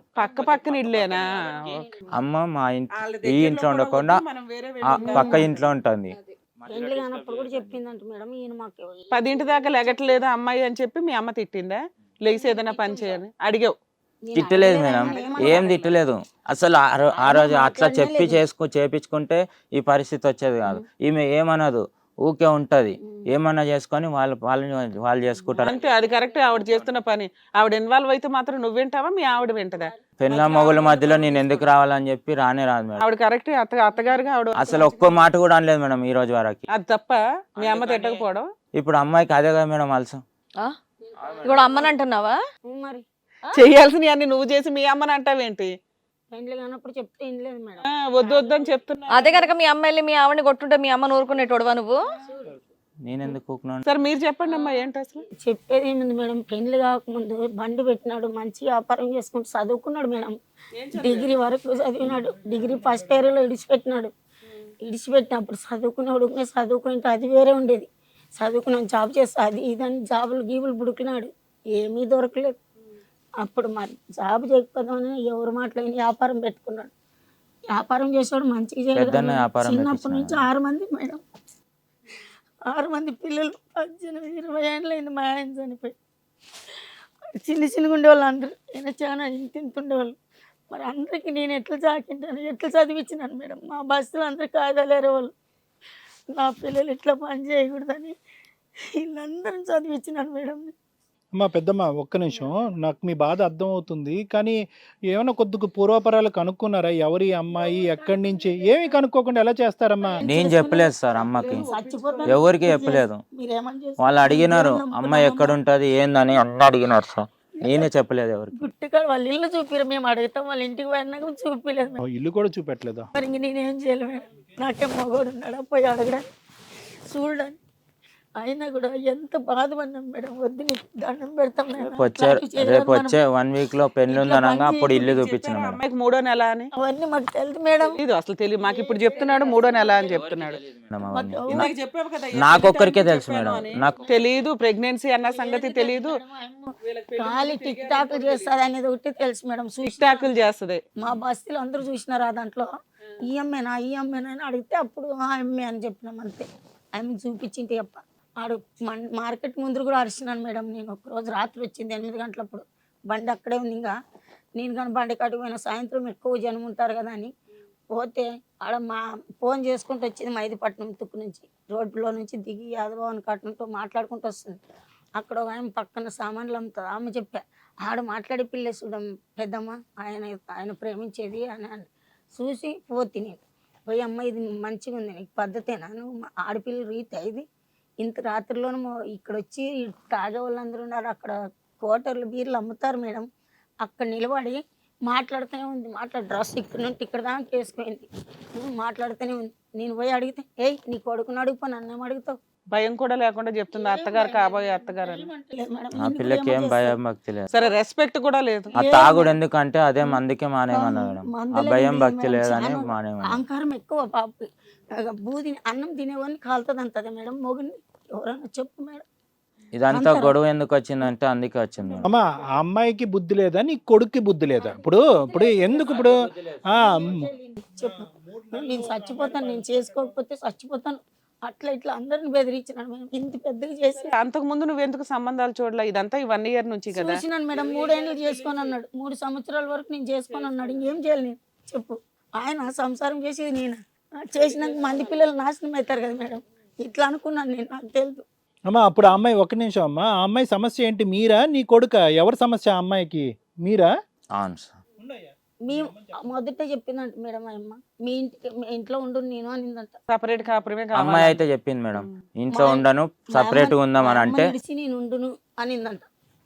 పక్కన ఇల్లేనా? అమ్మ మా ఈ ఇంట్లో ఉండకుండా పక్క ఇంట్లో ఉంటుంది. 10 దాకా లెగట్లేదు అమ్మాయి అని చెప్పి మీ అమ్మ తిట్టిందా? లేచి ఏదైనా పని చేయని అడిగావు? తిట్టలేదు మేడం, ఏం తిట్టలేదు అసలు. ఆ రోజు అట్లా చెప్పి చేపించుకుంటే ఈ పరిస్థితి వచ్చేది కాదు. ఈమె ఏమనదు, ఊకే ఉంటది, ఏమన్నా చేసుకొని వాళ్ళు చేసుకుంటారు. అంటే అది కరెక్ట్, ఆవిడ చేస్తున్న పని. ఆవిడ ఇన్వాల్వ్ అయితే మాత్రం నువ్వు వింటావా, మీ ఆవిడ వింటదా? పెళ్ళ మొగుల మధ్యలో నేను ఎందుకు రావాలని చెప్పి రాదు మేడం. ఆవిడ కరెక్ట్, అత్తగారుగా ఆవిడ అసలు ఒక్క మాట కూడా అనలేదు మేడం ఈ రోజు వరకు. అది తప్ప మీ అమ్మ తిట్టకపోవడం. ఇప్పుడు అమ్మాయికి అదే కదా మేడం అలసం. ఇప్పుడు అమ్మని అంటున్నావా? మరి చేయాల్సినవి అన్ని నువ్వు చేసి మీ అమ్మని అంటావేంటి? పెండ్లి కానప్పుడు చెప్తే ఏం లేదు మేడం. వద్దు వద్దని చెప్తున్నా. అదే కనుక మీ అమ్మ వెళ్ళి మీ ఆవిడని కొట్టుంటే మీ అమ్మ ఊరుకునేటోడువా నువ్వు? నేను ఎందుకు ఊరుకున్నాను? సరే మీరు చెప్పండి అమ్మా ఏంటి అసలు? చెప్పేది ఏముంది మేడం, పెండ్లి కాకముందు బండి పెట్టినాడు, మంచి వ్యాపారం చేసుకుంటూ చదువుకున్నాడు మేడం. డిగ్రీ వరకు చదివినాడు. డిగ్రీ ఫస్ట్ ఇయర్లో ఇడిచిపెట్టినాడు. ఇడిచిపెట్టినప్పుడు చదువుకుంటే అది వేరే ఉండేది. చదువుకున్నాను, జాబ్ చేస్తా, అది ఇదని జాబులు గీబులు బుడుకున్నాడు, ఏమీ దొరకలేదు. అప్పుడు మరి జాబ్ చేయకపోదామని ఎవరు మాట్లాడిన వ్యాపారం పెట్టుకున్నాడు. వ్యాపారం చేసేవాడు మంచిగా చేయలేదు. పెద్దన్న వ్యాపారం చిన్నప్పటి నుంచి పెట్టించినాడు. 6 మంది మేడం, 6 మంది పిల్లలు. 18, 20 ఏళ్ళు అయింది మా ఆయన చనిపోయి. చిన్నగా ఉండేవాళ్ళు అందరూ. ఆయన చాలా ఇంత ఉండేవాళ్ళు. మరి అందరికీ నేను ఎట్లా చాకింటాను, ఎట్లా చదివించినాను మేడం. మా బస్సులో అందరూ కాయలేరే వాళ్ళు. నా పిల్లలు ఇట్లా పని చేయకూడదని వీళ్ళందరం చదివించినాను మేడం. అమ్మా పెద్దమ్మ ఒక్క నిమిషం, నాకు మీ బాధ అర్థం అవుతుంది. కానీ ఏమైనా కొద్దిగా పూర్వపరాలు కనుక్కున్నారా? ఎవరి అమ్మాయి, ఎక్కడి నుంచి? ఏమి కనుక్కోకుండా ఎలా చేస్తారమ్మా? నేను చెప్పలేదు సార్ అమ్మకి, చచ్చిపోతాను. ఎవరికి చెప్పలేదు. మీరేమని చేస్తారు? వాళ్ళు అడిగినారు అమ్మాయి ఎక్కడుంటది ఏందని అన్న అడిగినారు సార్, నేనే చెప్పలేదు ఎవరికి. గుట్టుకాడ వాళ్ళ ఇల్లు చూపిరు, మేము అడుగుతాం, వాళ్ళ ఇంటికి పోయినాక చూపిలేదు మేడం. ఇల్లు కూడా చూపెట్టలేదా? మరి ఇంక నేనేం చేయలేదు మేడం. నాకేం మగోడు ఉన్నాడా పోయి అడగడానికి, చూడడానికి. అయినా కూడా ఎంత బాధపడినాం మేడం. వద్దు నీకు దండం పెడతాం మేడం. రేపు వచ్చే 1 week లో పెళ్లి ఉందనగా అప్పుడు ఇల్లు చూపించిన మేడం. అమ్మాయికి 3వ నెల అని అవన్నీ మాకు తెలుసు మేడం. ఇది అసలు తెలియదు మాకు. ఇప్పుడు చెప్తున్నాడు 3వ నెల అని చెప్తున్నాడు. మేడం అవన్నీ. ఇందాక చెప్పావు కదా, నాకొక్కరికే తెలుసు మేడం. నాకు తెలియదు ప్రెగ్నెన్సీ అన్న సంగతి తెలియదు. ఖాళీ టిక్ టాక్ చేస్తుంది అనేది ఒకటి తెలుసు మేడం. టిక్టాకులు చేస్తుంది. మా బస్తీలో అందరూ చూసినారు. ఆ దాంట్లో ఈ అమ్మేనా అని అడిగితే అప్పుడు ఆ అమ్మే అని చెప్పినాం అంతే. ఆమె చూపించింది తప్ప. ఆడు మార్కెట్ ముందు కూడా అరిచినాను మేడం. నేను ఒకరోజు రాత్రి వచ్చింది 8 గంటలప్పుడు, బండి అక్కడే ఉంది. ఇంకా నేను కానీ బండి కాడికి పోయిన, సాయంత్రం ఎక్కువ జనం ఉంటారు కదా అని పోతే ఆడ మా ఫోన్ చేసుకుంటూ వచ్చింది మైదీపట్నం తుక్కు నుంచి, రోడ్లో నుంచి దిగి యాదభవన్ కట్నంతో మాట్లాడుకుంటూ వస్తుంది. అక్కడ ఒక ఆమె పక్కన సామాన్లు అమ్ముతుంది. ఆమె చెప్పా, ఆడు మాట్లాడి పిల్లే చూడం పెద్దమ్మ, ఆయన ప్రేమించేది అని చూసి పోతే. నేను పోయి అమ్మ ఇది మంచిగా ఉంది, నీకు పద్ధతేనా, నువ్వు ఆడపిల్ల రీతి ఇది ఇంత రాత్రిలోనూ ఇక్కడ వచ్చి తాగే వాళ్ళందరూ ఉన్నారు. అక్కడ క్వార్టర్లు బీర్లు అమ్ముతారు మేడం. అక్కడ నిలబడి మాట్లాడుతూనే ఉంది. డ్రెస్ ఇక్కడ నుండి ఇక్కడ దాకా వేసుకుపోయింది, మాట్లాడుతూనే ఉంది. నేను పోయి అడిగితే, ఏయ్ నీ కొడుకుని అడిగిపో, నన్నేం అడుగుతావు? భయం కూడా లేకుండా చెప్తుంది అత్తగారు, కాబోయే అత్తగారు అని. లేదు మేడం, ఆ పిల్లకి ఏం భయం భక్తి లేదు. సరే రెస్పెక్ట్ కూడా లేదు. ఆ తాగుడు ఎందుకంటే అదే మందుకే మానేమన్నారు మేడం. ఆ భయం భక్తి లేదని మానేమన్నారు. అహంకారం ఎక్కువ పాప. బూది అన్నం తినేవాడిని కాలుతుంది అంతదే మేడం. మొగుని ఎవరన్నా చెప్పు మేడం. ఇదంతా గొడవ ఎందుకు వచ్చిందంటే అందుకే వచ్చింది మేడం. అమ్మా ఆ అమ్మాయికి బుద్ధి లేదా, నీ కొడుక్కి బుద్ధి లేదా? ఇప్పుడు ఎందుకు ఇప్పుడు చెప్పు, నేను చచ్చిపోతాను, నేను చేసుకోకపోతే చచ్చిపోతాను, అట్లా ఇట్లా అందరిని బెదిరించినాను మేడం. ఇంత పెద్దగా చేసి అంతకు ముందు నువ్వెందుకు సంబంధాలు చూడలే? ఇదంతా ఈ 1 year నుంచి కదా. చూసినాను మేడం. 3 ఏళ్ళు చేసుకొని అన్నాడు, 3 సంవత్సరాల వరకు నేను చేసుకొని అన్నాడు. ఇంకేం చేయాలి నేను చెప్పు? ఆయన సంసారం చేసేది నేను చేసినాక మంది పిల్లలు నాశనం అవుతారు కదా మేడం. ఇట్లా అనుకున్నాను నేను, నాకు తెలుసు. అమ్మా అప్పుడు ఆ అమ్మాయి, ఒక్క నిమిషం అమ్మా, ఆ అమ్మాయి సమస్య ఏంటి? మీరా నీ కొడుక? ఎవరి సమస్య ఆ అమ్మాయికి? మీరా? అవును సార్. మేము మొదట చెప్పిందంట మేడం ఆ అమ్మ, మీ ఇంట్లో ఉండు నేను అనిందంట. సపరేట్ కాపురమే అమ్మాయి కావాలి. అయితే చెప్పింది మేడం, ఇంట్లో ఉండను సపరేట్ ఉందాం అని అంటే. నేను ఉండును అనిందంట.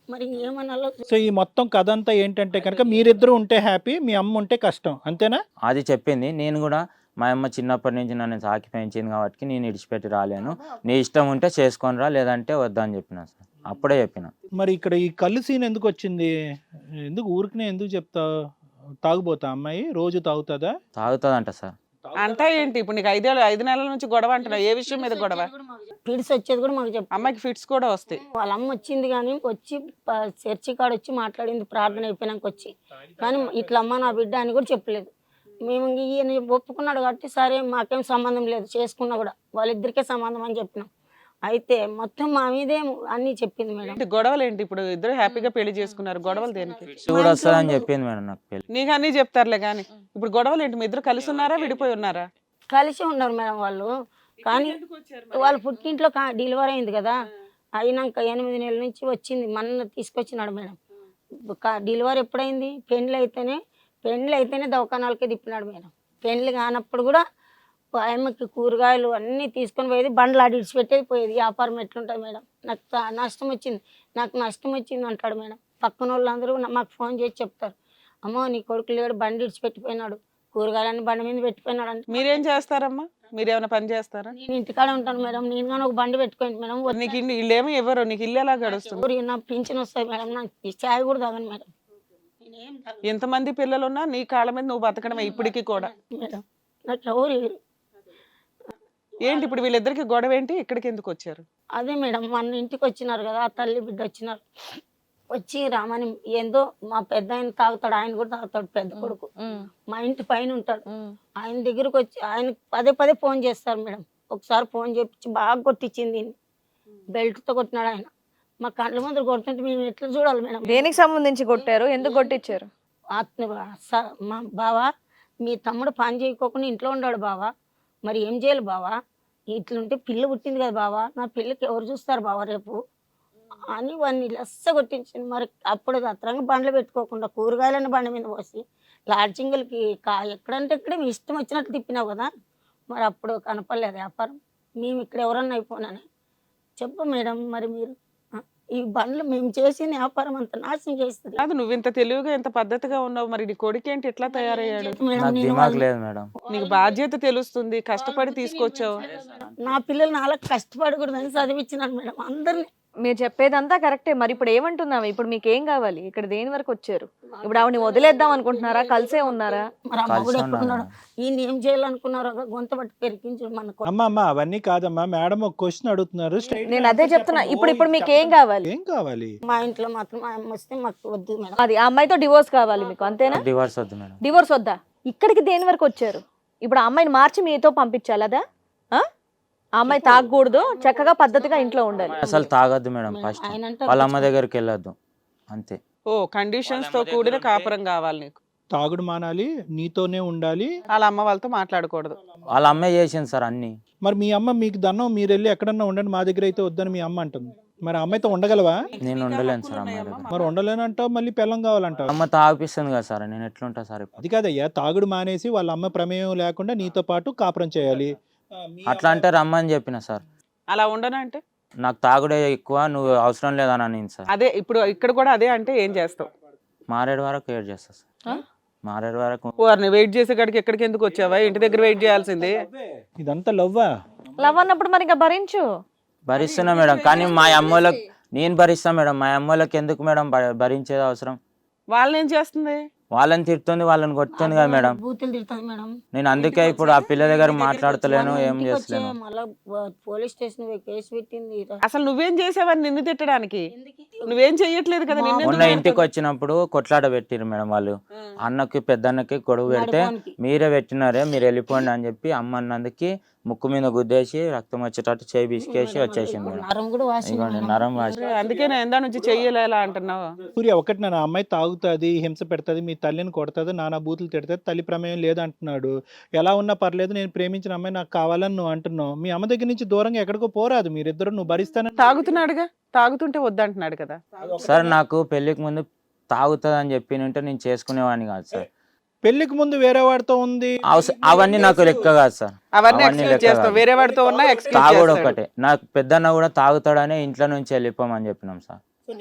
మరి ఏమన్నా? సో ఈ మొత్తం కథ అంతా ఏంటంటే కనుక మీరిద్దరు ఉంటే హ్యాపీ, మీ అమ్మ ఉంటే కష్టం, అంతేనా? అది చెప్పింది. నేను కూడా మా అమ్మ చిన్నప్పటి నుంచి నన్ను సాకి పెంచింది కాబట్టి నేను ఇడిచిపెట్టి రాలేను, నీ ఇష్టం ఉంటే చేసుకొని రా, లేదంటే వద్దని చెప్పిన సార్. అప్పుడే చెప్పిన. మరి ఇక్కడ ఈ కళ్ళు సీన్ ఎందుకు వచ్చింది? ఎందుకు ఊరికనే ఎందుకు చెప్తావు? తాగుబోతా అమ్మాయి రోజు తాగుతుందా? తాగుతుందంట సార్. అంతా ఏంటి ఇప్పుడు నీకు 5 నెలల నుంచి గొడవ అంటున్నావు. ఏ విషయం మీద గొడవ? ఫిట్స్ వచ్చేది కూడా మాకు చెప్పు. అమ్మాయికి ఫిట్స్ కూడా వస్తాయి. వాళ్ళ అమ్మ వచ్చింది కానీ వచ్చి చర్చి కాడ వచ్చి మాట్లాడింది, ప్రార్థన అయిపోయినాక వచ్చి. కానీ ఇట్లా అమ్మ నా బిడ్డ అని కూడా చెప్పలేదు. మేము ఈయన ఒప్పుకున్నాడు కాబట్టి సరే మాకేం సంబంధం లేదు, చేసుకున్నా కూడా వాళ్ళిద్దరికే సంబంధం అని చెప్పినాం. అయితే మొత్తం మా మీదే అన్ని చెప్పింది మేడం. ఏంటి గొడవలు ఏంటి? ఇప్పుడు ఇద్దరు హ్యాపీగా పెళ్లి చేసుకున్నారు, గొడవలు దేనికి? కూడా వస్తుందని చెప్పింది మేడం నాకు పెళ్లి. నీకు అన్ని చెప్తారులే కానీ ఇప్పుడు గొడవలు ఏంటి? మీ ఇద్దరు కలిసి ఉన్నారా, విడిపోయి ఉన్నారా? కలిసి ఉన్నారు మేడం వాళ్ళు. కానీ వాళ్ళ పుట్టింట్లో డెలివరీ అయింది కదా, అయినాక 8 నెలల నుంచి వచ్చింది, మొన్న తీసుకొచ్చినాడు మేడం. డెలివరీ ఎప్పుడైంది? పెండ్లి అయితేనే దవాఖానాలకే తిప్పినాడు మేడం. పెండ్లి కానప్పుడు కూడా ఆయమ్మకి కూరగాయలు అన్నీ తీసుకొని పోయేది, బండ్లు ఆడి ఇడిచిపెట్టేది పోయేది. వ్యాపారం ఎట్లుంటుంది మేడం? నాకు నష్టం వచ్చింది అంటాడు మేడం. పక్కన వాళ్ళందరూ మాకు ఫోన్ చేసి చెప్తారు, అమ్మో నీ కొడుకు లేడు, బండి ఇడిచి పెట్టిపోయినాడు, కూరగాయలన్నీ బండి మీద పెట్టిపోయినాడు అంటే మీరేం చేస్తారమ్మా? మీరేమైనా పని చేస్తారా? నేను ఇంటికాడే ఉంటాను మేడం. నేను కానీ ఒక బండి పెట్టుకోండి మేడం. నీకు ఇల్లు ఏమో ఇవ్వరు, నీకు ఇల్లు ఎలా గడుస్తుంది? నా పింఛన్ వస్తాయి మేడం, నాకు ఈ చాయ్ కూడా తాగను మేడం. నేనేం తాగను ఎంతమంది పిల్లలు ఉన్నా నీ కాళ్ళ మీద నువ్వు బతకడమే ఇప్పటికీ కూడా. మేడం. నాకు ఎవరు ఇవ్వరు. ఏంటి ఇప్పుడు వీళ్ళిద్దరికి గొడవ ఏంటి? ఇక్కడికి ఎందుకు వచ్చారు? అదే మేడం మన ఇంటికి వచ్చినారు కదా, ఆ తల్లి బిడ్డ వచ్చినారు. వచ్చి రామని ఏందో మా పెద్ద ఆయన తాగుతాడు, ఆయన కూడా తాగుతాడు, పెద్ద కొడుకు మా ఇంటి పైన ఉంటాడు. ఆయన దగ్గరకు వచ్చి ఆయన పదే పదే ఫోన్ చేస్తారు మేడం. ఒకసారి ఫోన్ చేపించి బాగా కొట్టించింది, బెల్ట్తో కొట్టినాడు ఆయన. మా కళ్ళ ముందు కొడుతుంటే మేము ఎట్లా చూడాలి మేడం? దేనికి సంబంధించి కొట్టారు, ఎందుకు కొట్టించారు? మా బావా మీ తమ్ముడు పని చేయకోకుండా ఇంట్లో ఉన్నాడు బావా, మరి ఏం చేయాలి బావా? ఇట్లుంటే పిల్ల పుట్టింది కదా బావా, నా పిల్లకి ఎవరు చూస్తారు బావా రేపు అని వాడిని లెస్స కొట్టించింది. మరి అప్పుడు అత్రంగా బండ్లు పెట్టుకోకుండా కూరగాయలను బండి మీద పోసి లాడ్జింగులకి ఎక్కడంటే ఇక్కడ మీ ఇష్టం వచ్చినట్టు తిప్పినావు కదా, మరి అప్పుడు కనపడలేదు వ్యాపారం. మేము ఇక్కడ ఎవరన్నా అయిపోయినానే చెప్పు మేడం. మరి మీరు ఈ బండ్లు మేము చేసిన వ్యాపారం అంత నాశనం చేస్తుంది కాదు, నువ్వు ఇంత తెలివిగా ఇంత పద్ధతిగా ఉన్నావు, మరి నీ కొడుకు ఏంటి ఎట్లా తయారయ్యాడు? మేడం. నాకు నేను దిమాగ్ లేదు మేడం. నీకు బాధ్యత తెలుస్తుంది, కష్టపడి తీసుకొచ్చావు. నా పిల్లలు నాలా కష్టపడకూడదని చదివించినాను మేడం అందరినీ. మీరు చెప్పేదంతా కరెక్టే, మరి ఇప్పుడు ఏమంటున్నావు? ఇప్పుడు మీకు ఏం కావాలి? ఇక్కడ దేని వరకు వచ్చారు? ఇప్పుడు ఆవిడని వదిలేద్దాం అనుకుంటున్నారా, కలిసే ఉన్నారా? మరి అమ్మ కూడా కలిసి ఎక్కడున్నాడు? ఈయన ఏం చేయాలనుకున్నారో గొంత పట్టి పెరికించు మనకు. అమ్మ అవన్నీ కాదమ్మా, మేడం ఒక క్వశ్చన్ అడుగుతున్నారు. straight నేను అదే answer చెప్తున్నా. చెప్పండి. ఇప్పుడు మీకు ఏం కావాలి? ఏం కావాలి? మా ఇంట్లో మాత్రం మా అమ్మ వస్తే మాకు వద్దు మేడం. అది ఆ అమ్మాయితో డివోర్స్ కావాలి మీకు, అంతేనా? డివోర్స్ వద్దు మేడం. డివోర్స్ వద్దా? ఇక్కడికి దేని వరకు వచ్చారు? ఇప్పుడు ఆ అమ్మాయిని మార్చి మీతో పంపించాలి అదా? ఆ అమ్మాయి తాగకూడదు, చక్కగా పద్ధతిగా ఇంట్లో ఉండాలి. అసలు తాగొద్దు మేడం. ఫస్ట్ ఆయన అంటే వాళ్ళ అమ్మ దగ్గరికి వెళ్ళొద్దు, అంతే. ఓ కండిషన్స్ తో కూడిన కాపురం కావాలి నీకు. తాగుడు మానాలి, నీతోనే ఉండాలి. వాళ్ళ అమ్మ వాళ్ళతో మాట్లాడకూడదు. వాళ్ళ అమ్మే చేసింది సార్ అన్ని. మరి మీ అమ్మ మీకు దన్నం, మీరు వెళ్ళి ఎక్కడన్నా ఉండండి, మా దగ్గర అయితే వద్దని మీ అమ్మ అంటుంది. మరి అమ్మాయితో ఉండగలవా? నేను ఉండలేను సార్ అమ్మాయి దగ్గర. మరి ఉండలేనంటావు, మళ్ళీ పెళ్ళం కావాలంటావు. అమ్మ తాగిపిస్తుంది కదా సార్, నేను ఎట్లుంటా సార్ ఇప్పుడు? అది కాదయ్యా, తాగుడు మానేసి వాళ్ళ అమ్మ ప్రమేయం లేకుండా నీతో పాటు కాపురం చేయాలి. అట్లా అంటే రమ్మని చెప్పిన సార్. అలా ఉండనంటే నాకు తాగుడే ఎక్కువ, నువ్వు అవసరం లేదని అనింది సార్. అదే ఇప్పుడు ఇక్కడ కూడా అదే అంటే ఏం చేస్తావు? మారేడు వరకు వెయిట్ చేస్తా సార్. మారేడు వరకు. వారిని వెయిట్ చేసే కాడికి ఎక్కడికి ఎందుకు వచ్చావా? ఇంటి దగ్గర వెయిట్ చేయాల్సింది. ఇదంతా లవ్వా? లవ్ అన్నప్పుడు మరి ఇంకా భరించు. భరిస్తున్నా మేడం, కానీ మా అమ్మోళ్ళకి నేను భరిస్తా మేడం. మా అమ్మోళ్ళకి ఎందుకు మేడం భరించేది అవసరం? వాళ్ళని ఏం చేస్తుంది? వాళ్ళని తిడుతుంది, వాళ్ళని కొడుతుంది కదా మేడం. బూతులు తిడుతుంది మేడం. నేను అందుకే ఇప్పుడు ఆ పిల్ల దగ్గర మాట్లాడతలేను, ఏం చేస్తలేను. మళ్ళా పోలీస్ స్టేషన్ కేసు పెట్టింది. అసలు నువ్వేం చేసావని నిన్ను తిట్టడానికి? నువ్వేం చెయ్యట్లేదు కదా. నిన్ను మొన్న ఇంటికి వచ్చినప్పుడు కొట్లాట పెట్టిరు మేడం వాళ్ళు. అన్నకి పెద్దన్నకి గొడవ పెడితే మీరే పెట్టినారే, మీరు వెళ్ళిపోండి అని చెప్పి అమ్మ అన్నందుకి ముక్కు మీద గుద్దేసి రక్తం వచ్చేటట్టు చేయి బిసికేసి వచ్చేసింది మేడం. నరం కూడా వాసింది ఇదిగోండి మేడం. నరం వాసి. అందుకే నేను ఎందా నుంచి చెయ్యలేలా అంటున్నావు. సూర్య ఒకటి, నా అమ్మాయి తాగుతుంది, హింస పెడుతుంది, మీ తల్లిని కొడుతుంది, నానా బూతులు తిడుతుంది, తల్లి ప్రమేయం లేదు అంటున్నాడు. ఎలా ఉన్నా పర్లేదు, నేను ప్రేమించిన అమ్మాయి నాకు కావాలని నువ్వు అంటున్నావు. మీ అమ్మ దగ్గర నుంచి దూరంగా ఎక్కడికో పోరాదు, మీరిద్దరు నువ్వు భరిస్తానని. తాగుతున్నాడుగా, తాగుతుంటే వద్దంటున్నాడు కదా సార్. నాకు పెళ్లికి ముందు తాగుతుంది అని చెప్పి ఉంటే నేను చేసుకునేవాడిని కాదు సార్. పెళ్లికి ముందు వేరే వాడితో ఉంది, అవన్నీ నాకు లెక్క కాదు సార్. అవన్నీ అవన్నీ ఎక్స్క్యూజ్ లెక్క చేస్తావు. కాదు. వేరే వాడితో ఉన్నా ఎక్స్క్యూజ్ తాగుడు చేస్తాడు. ఒకటే. నాకు పెద్దన్న కూడా తాగుతాడనే ఇంట్లో నుంచి వెళ్ళిపోమని చెప్పినాం సార్.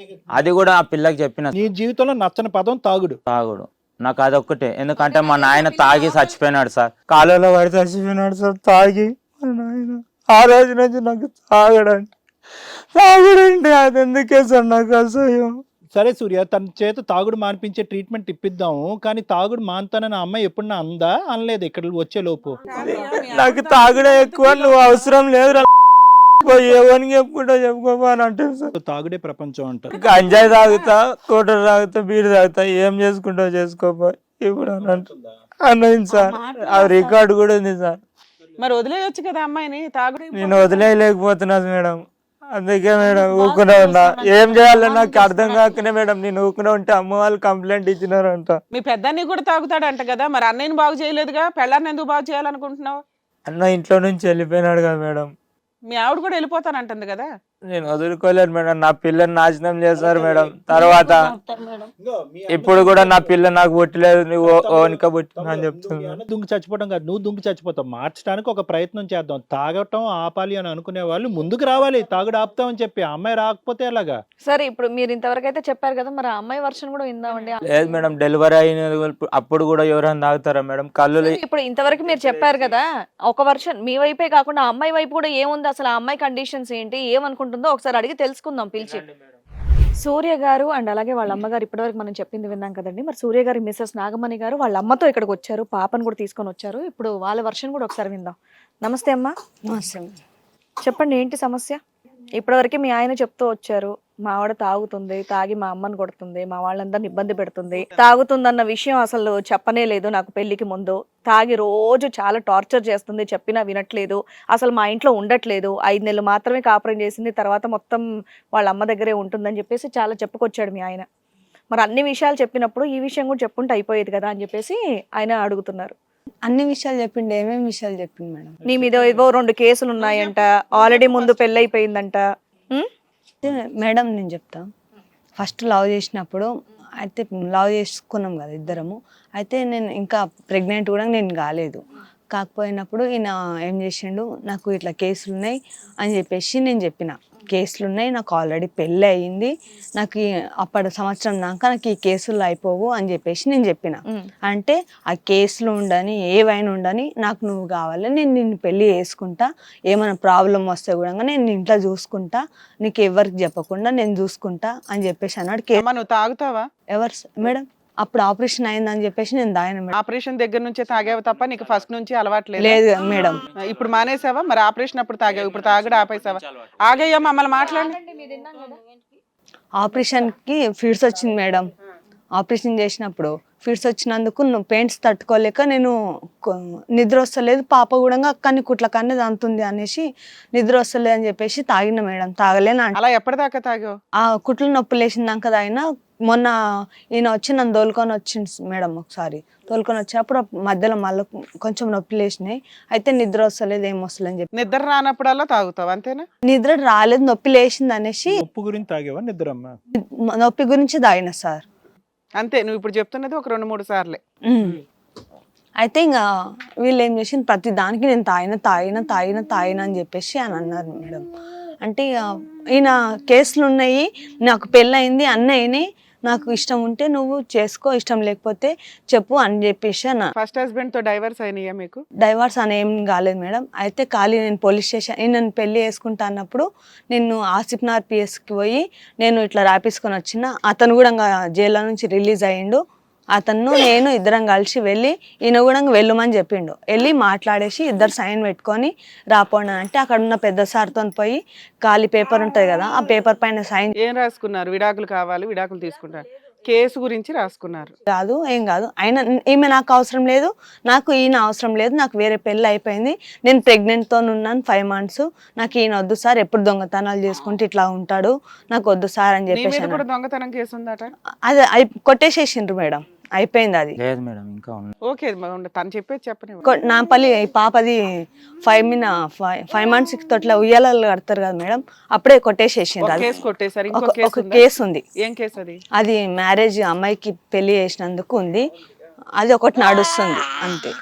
అది కూడా ఆ పిల్లకి చెప్పిన. నీ జీవితంలో నచ్చని పదం తాగుడు. తాగుడు నాకు అదొక్కటే. ఎందుకంటే మా నాయన తాగి చచ్చిపోయినాడు సార్, కాలువలో పడి చచ్చిపోయినాడు సార్ తాగి. మా నాయన ఆ రోజు నుంచి నాకు తాగుడంటే అది ఎందుకే సార్ నాకు అసహ్యం. సరే సూర్య, తన చేత తాగుడు మానిపించే ట్రీట్మెంట్ ఇప్పిద్దాము, కానీ తాగుడు మానుతానని అమ్మాయి ఎప్పుడన్నా అందా? అనలేదు ఇక్కడ వచ్చే లోపు. నాకు తాగుడే ఎక్కువ, నువ్వు అవసరం లేదు ఎవరికి చెప్పుకుంటా చెప్పుకోపా అని అంటే సార్. తాగుడే ప్రపంచం అంటారు. గంజాయి తాగుతా, కోటర్ తాగుతా, బీరు తాగుతా, ఏం చేసుకుంటావు చేసుకోపా ఇప్పుడు అని అన్నది సార్. ఆ రికార్డు కూడా ఉంది సార్. మరి వదిలేయొచ్చు కదా అమ్మాయిని. తాగుడు నేను వదిలేయలేకపోతున్నాను మేడం, అందుకే మేడం ఊకునే ఉన్నా. ఏం చేయాలో నాకు అర్థం కాకనే మేడం నేను ఊకునే ఉంటే అమ్మ వాళ్ళు కంప్లైంట్ ఇచ్చినారంట. మీ పెద్దాన్ని కూడా తాగుతాడంట కదా, మరి అన్నయ్యని బాగు చేయలేదుగా, పెళ్ళాన్ని ఎందుకు బాగు చేయాలనుకుంటున్నావు? అన్న ఇంట్లో నుంచి వెళ్ళిపోయినాడు కదా మేడం. మీ ఆవిడ కూడా వెళ్ళిపోతానంటుంది కదా. నేను వదులుకోలేను మేడం. నా పిల్లని నాశనం చేస్తారు మేడం. తర్వాత ఇప్పుడు కూడా నా పిల్ల నాకు పుట్టలేదు, నువ్వు ఓనిక పుట్టిన అని చెప్తున్నా. దుంకి చచ్చిపోవడం కాదు, నువ్వు దుంకి చచ్చిపోతావు. మార్చడానికి ఒక ప్రయత్నం చేద్దాం. తాగటం ఆపాలి అని అనుకునే వాళ్ళు ముందుకు రావాలి, తాగుడు ఆపుతామని చెప్పి. ఆ అమ్మాయి రాకపోతే ఎలాగా? సరే ఇప్పుడు మీరు ఇంతవరకు అయితే చెప్పారు కదా, మరి ఆ అమ్మాయి వర్షన్ కూడా విందామండి. లేదు మేడం, డెలివరీ అయిన అప్పుడు కూడా ఎవరైనా తాగుతారా మేడం? కళ్ళు ఇప్పుడు ఇంతవరకు మీరు చెప్పారు కదా, ఒక వర్షన్ మీ వైపే కాకుండా ఆ అమ్మాయి వైపు కూడా ఏముంది, అసలు ఆ అమ్మాయి కండిషన్స్ ఏంటి, ఏమనుకుంటుందో ఒకసారి అడిగి తెలుసుకుందాం పిలిచి. సూర్య గారు అండ్ అలాగే వాళ్ళ అమ్మగారు ఇప్పటివరకు మనం చెప్పింది విన్నాం కదండి. మరి సూర్య గారి మిస్సెస్ నాగమణి గారు వాళ్ళ అమ్మతో ఇక్కడికి వచ్చారు, పాపను కూడా తీసుకొని వచ్చారు. ఇప్పుడు వాళ్ళ వర్షన్ కూడా ఒకసారి విందాం. నమస్తే అమ్మా. చెప్పండి, ఏంటి సమస్య? ఇప్పటివరకు మీ ఆయన చెప్తూ వచ్చారు, మా ఆవిడ తాగుతుంది, తాగి మా అమ్మని కొడుతుంది, మా వాళ్ళందరిని ఇబ్బంది పెడుతుంది, తాగుతుందన్న విషయం అసలు చెప్పనే లేదు నాకు పెళ్లికి ముందు, తాగి రోజు చాలా టార్చర్ చేస్తుంది, చెప్పినా వినట్లేదు, అసలు మా ఇంట్లో ఉండట్లేదు, 5 నెలలు మాత్రమే కాపురం చేసింది, తర్వాత మొత్తం వాళ్ళ అమ్మ దగ్గరే ఉంటుందని చెప్పేసి చాలా చెప్పుకొచ్చాడు మీ ఆయన. మరి అన్ని విషయాలు చెప్పినప్పుడు ఈ విషయం కూడా చెప్పుంటే అయిపోయేది కదా అని చెప్పేసి ఆయన అడుగుతున్నారు. అన్ని విషయాలు చెప్పిండు. ఏమేమి విషయాలు చెప్పిండు మేడం? నీ మీద ఏవో 2 కేసులు ఉన్నాయంట, ఆల్రెడీ ముందు పెళ్ళైపోయిందంట. మేడం నేను చెప్తా. ఫస్ట్ లవ్ చేసినప్పుడు అయితే లవ్ చేసుకున్నాం కదా ఇద్దరము. అయితే నేను ఇంకా ప్రెగ్నెంట్ కూడా నేను కాలేదు. కాకపోయినప్పుడు ఈయన ఏం చేసిండు, నాకు ఇట్లా కేసులు ఉన్నాయి అని చెప్పేసి నేను చెప్పిన. కేసులు ఉన్నాయి, నాకు ఆల్రెడీ పెళ్ళి అయ్యింది, నాకు అప్పటి సంవత్సరం దాకా నాకు ఈ కేసులు అయిపోవు అని చెప్పేసి నేను చెప్పిన. అంటే ఆ కేసులు ఉండని ఏవైనా ఉండని నాకు నువ్వు కావాలి, నేను నిన్ను పెళ్ళి చేసుకుంటా, ఏమైనా ప్రాబ్లం వస్తే కూడా నేను ఇంట్లో చూసుకుంటా, నీకు ఎవరికి చెప్పకుండా నేను చూసుకుంటా అని చెప్పేసి అన్నాడు. నువ్వు తాగుతావా? ఎవరు మేడం? అప్పుడు ఆపరేషన్ అయిందని చెప్పేసి నేను దాయను మేడం. ఆపరేషన్ దగ్గర నుంచే తాగావు తప్ప నీకు ఫస్ట్ నుంచి అలవాట్లేదు? లేదు మేడం. ఇప్పుడు మానేసావా? మరి ఆపరేషన్ అప్పుడు తాగావు, ఇప్పుడు తాగుడు ఆపేసావా? ఆగయ్యా, మమ్మల్ని మాట్లాడండి. ఆపరేషన్ కి ఫిట్స్ వచ్చింది మేడం. ఆపరేషన్ చేసినప్పుడు ఫిట్స్ వచ్చినందుకు పెయింట్స్ తట్టుకోలేక నేను నిద్ర వస్తలేదు, పాప కూడా కానీ కుట్ల కన్నా అంతుంది అనేసి నిద్ర వస్తలేదు అని చెప్పేసి తాగిన మేడం. తాగలేను. అలా ఎప్పటిదాకా తాగావు? ఆ కుట్లు నొప్పి లేచిందాక తాగిన. మొన్న ఈయన వచ్చి నన్ను తోలుకొని వచ్చింది మేడం. ఒకసారి తోలుకొని వచ్చినప్పుడు మధ్యలో మళ్ళీ కొంచెం నొప్పి లేచినాయి. అయితే నిద్ర వస్తలేదు, ఏం వస్తలేదు అని చెప్పి. నిద్ర రానప్పుడల్లా తాగుతావు అంతేనా? నిద్ర రాలేదు, నొప్పి లేచింది అనేసి. ఉప్పు గురించి తాగేవా నిద్రమ్మ? నొప్పి గురించి తాగిన సార్. అంతే, నువ్వు ఇప్పుడు చెప్తున్నది ఒక 2-3 సార్లే. అయితే ఇంకా వీళ్ళు ఏం చేసింది, ప్రతి దానికి నేను తాగిన అని చెప్పేసి అని అన్నారు మేడం. అంటే ఈయన కేసులు ఉన్నాయి, నాకు పెళ్ళయింది, అన్నయ్యని, నాకు ఇష్టం ఉంటే నువ్వు చేసుకో, ఇష్టం లేకపోతే చెప్పు అని చెప్పేసి అన్న. ఫస్ట్ హస్బెండ్ తో డైవర్స్ అయినాయా మీకు? డైవర్స్ అని ఏం కాలేదు మేడం. అయితే ఖాళీ నేను పోలీస్ స్టేషన్ నన్ను పెళ్లి చేసుకుంటా అన్నప్పుడు నేను ఆసిఫ్నార్ పిఎస్కి పోయి నేను ఇట్లా రాపించుకొని వచ్చిన. అతను కూడా జైల్లో నుంచి రిలీజ్ అయ్యిండు. అతను నేను ఇద్దరం కలిసి వెళ్ళి ఈయన కూడా వెళ్ళమని చెప్పిండు. వెళ్ళి మాట్లాడేసి ఇద్దరు సైన్ పెట్టుకొని రాపోండి అంటే అక్కడ ఉన్న పెద్ద సార్తో పోయి ఖాళీ పేపర్ ఉంటుంది కదా, ఆ పేపర్ పైన సైన్. ఏం రాసుకున్నారు? విడాకులు కావాలి, విడాకులు తీసుకుంటారు, కేసు గురించి రాసుకున్నారు? కాదు, ఏం కాదు. ఆయన ఈమె నాకు అవసరం లేదు, నాకు ఈయన అవసరం లేదు, నాకు వేరే పెళ్ళి అయిపోయింది, నేను ప్రెగ్నెంట్తో ఉన్నాను 5 months, నాకు ఈయన వద్దు సార్, ఎప్పుడు దొంగతనాలు చేసుకుంటే ఇట్లా ఉంటాడు, నాకు వద్దు సార్ అని చెప్పేసి. దొంగతనం కేసు ఉందట? అది కొట్టేసేసిండ్రు మేడం, అయిపోయింది అది. లేదు మేడం, ఇంకా ఉంది. ఓకే, తను చెప్పేది చెప్పని. నాపల్లి పాపది 5 months తోట్ల ఉయ్యాలలు కడతారు కదా మేడం, అప్పుడే కొట్టేసేసిండ్రు. కేసు కొట్టేసారు. ఒక కేసు ఉంది. ఏం కేసు అది? అది మ్యారేజ్ అమ్మాయికి పెళ్లి చేసినందుకు ఉంది, అది ఒకటి నడుస్తుంది అంతే.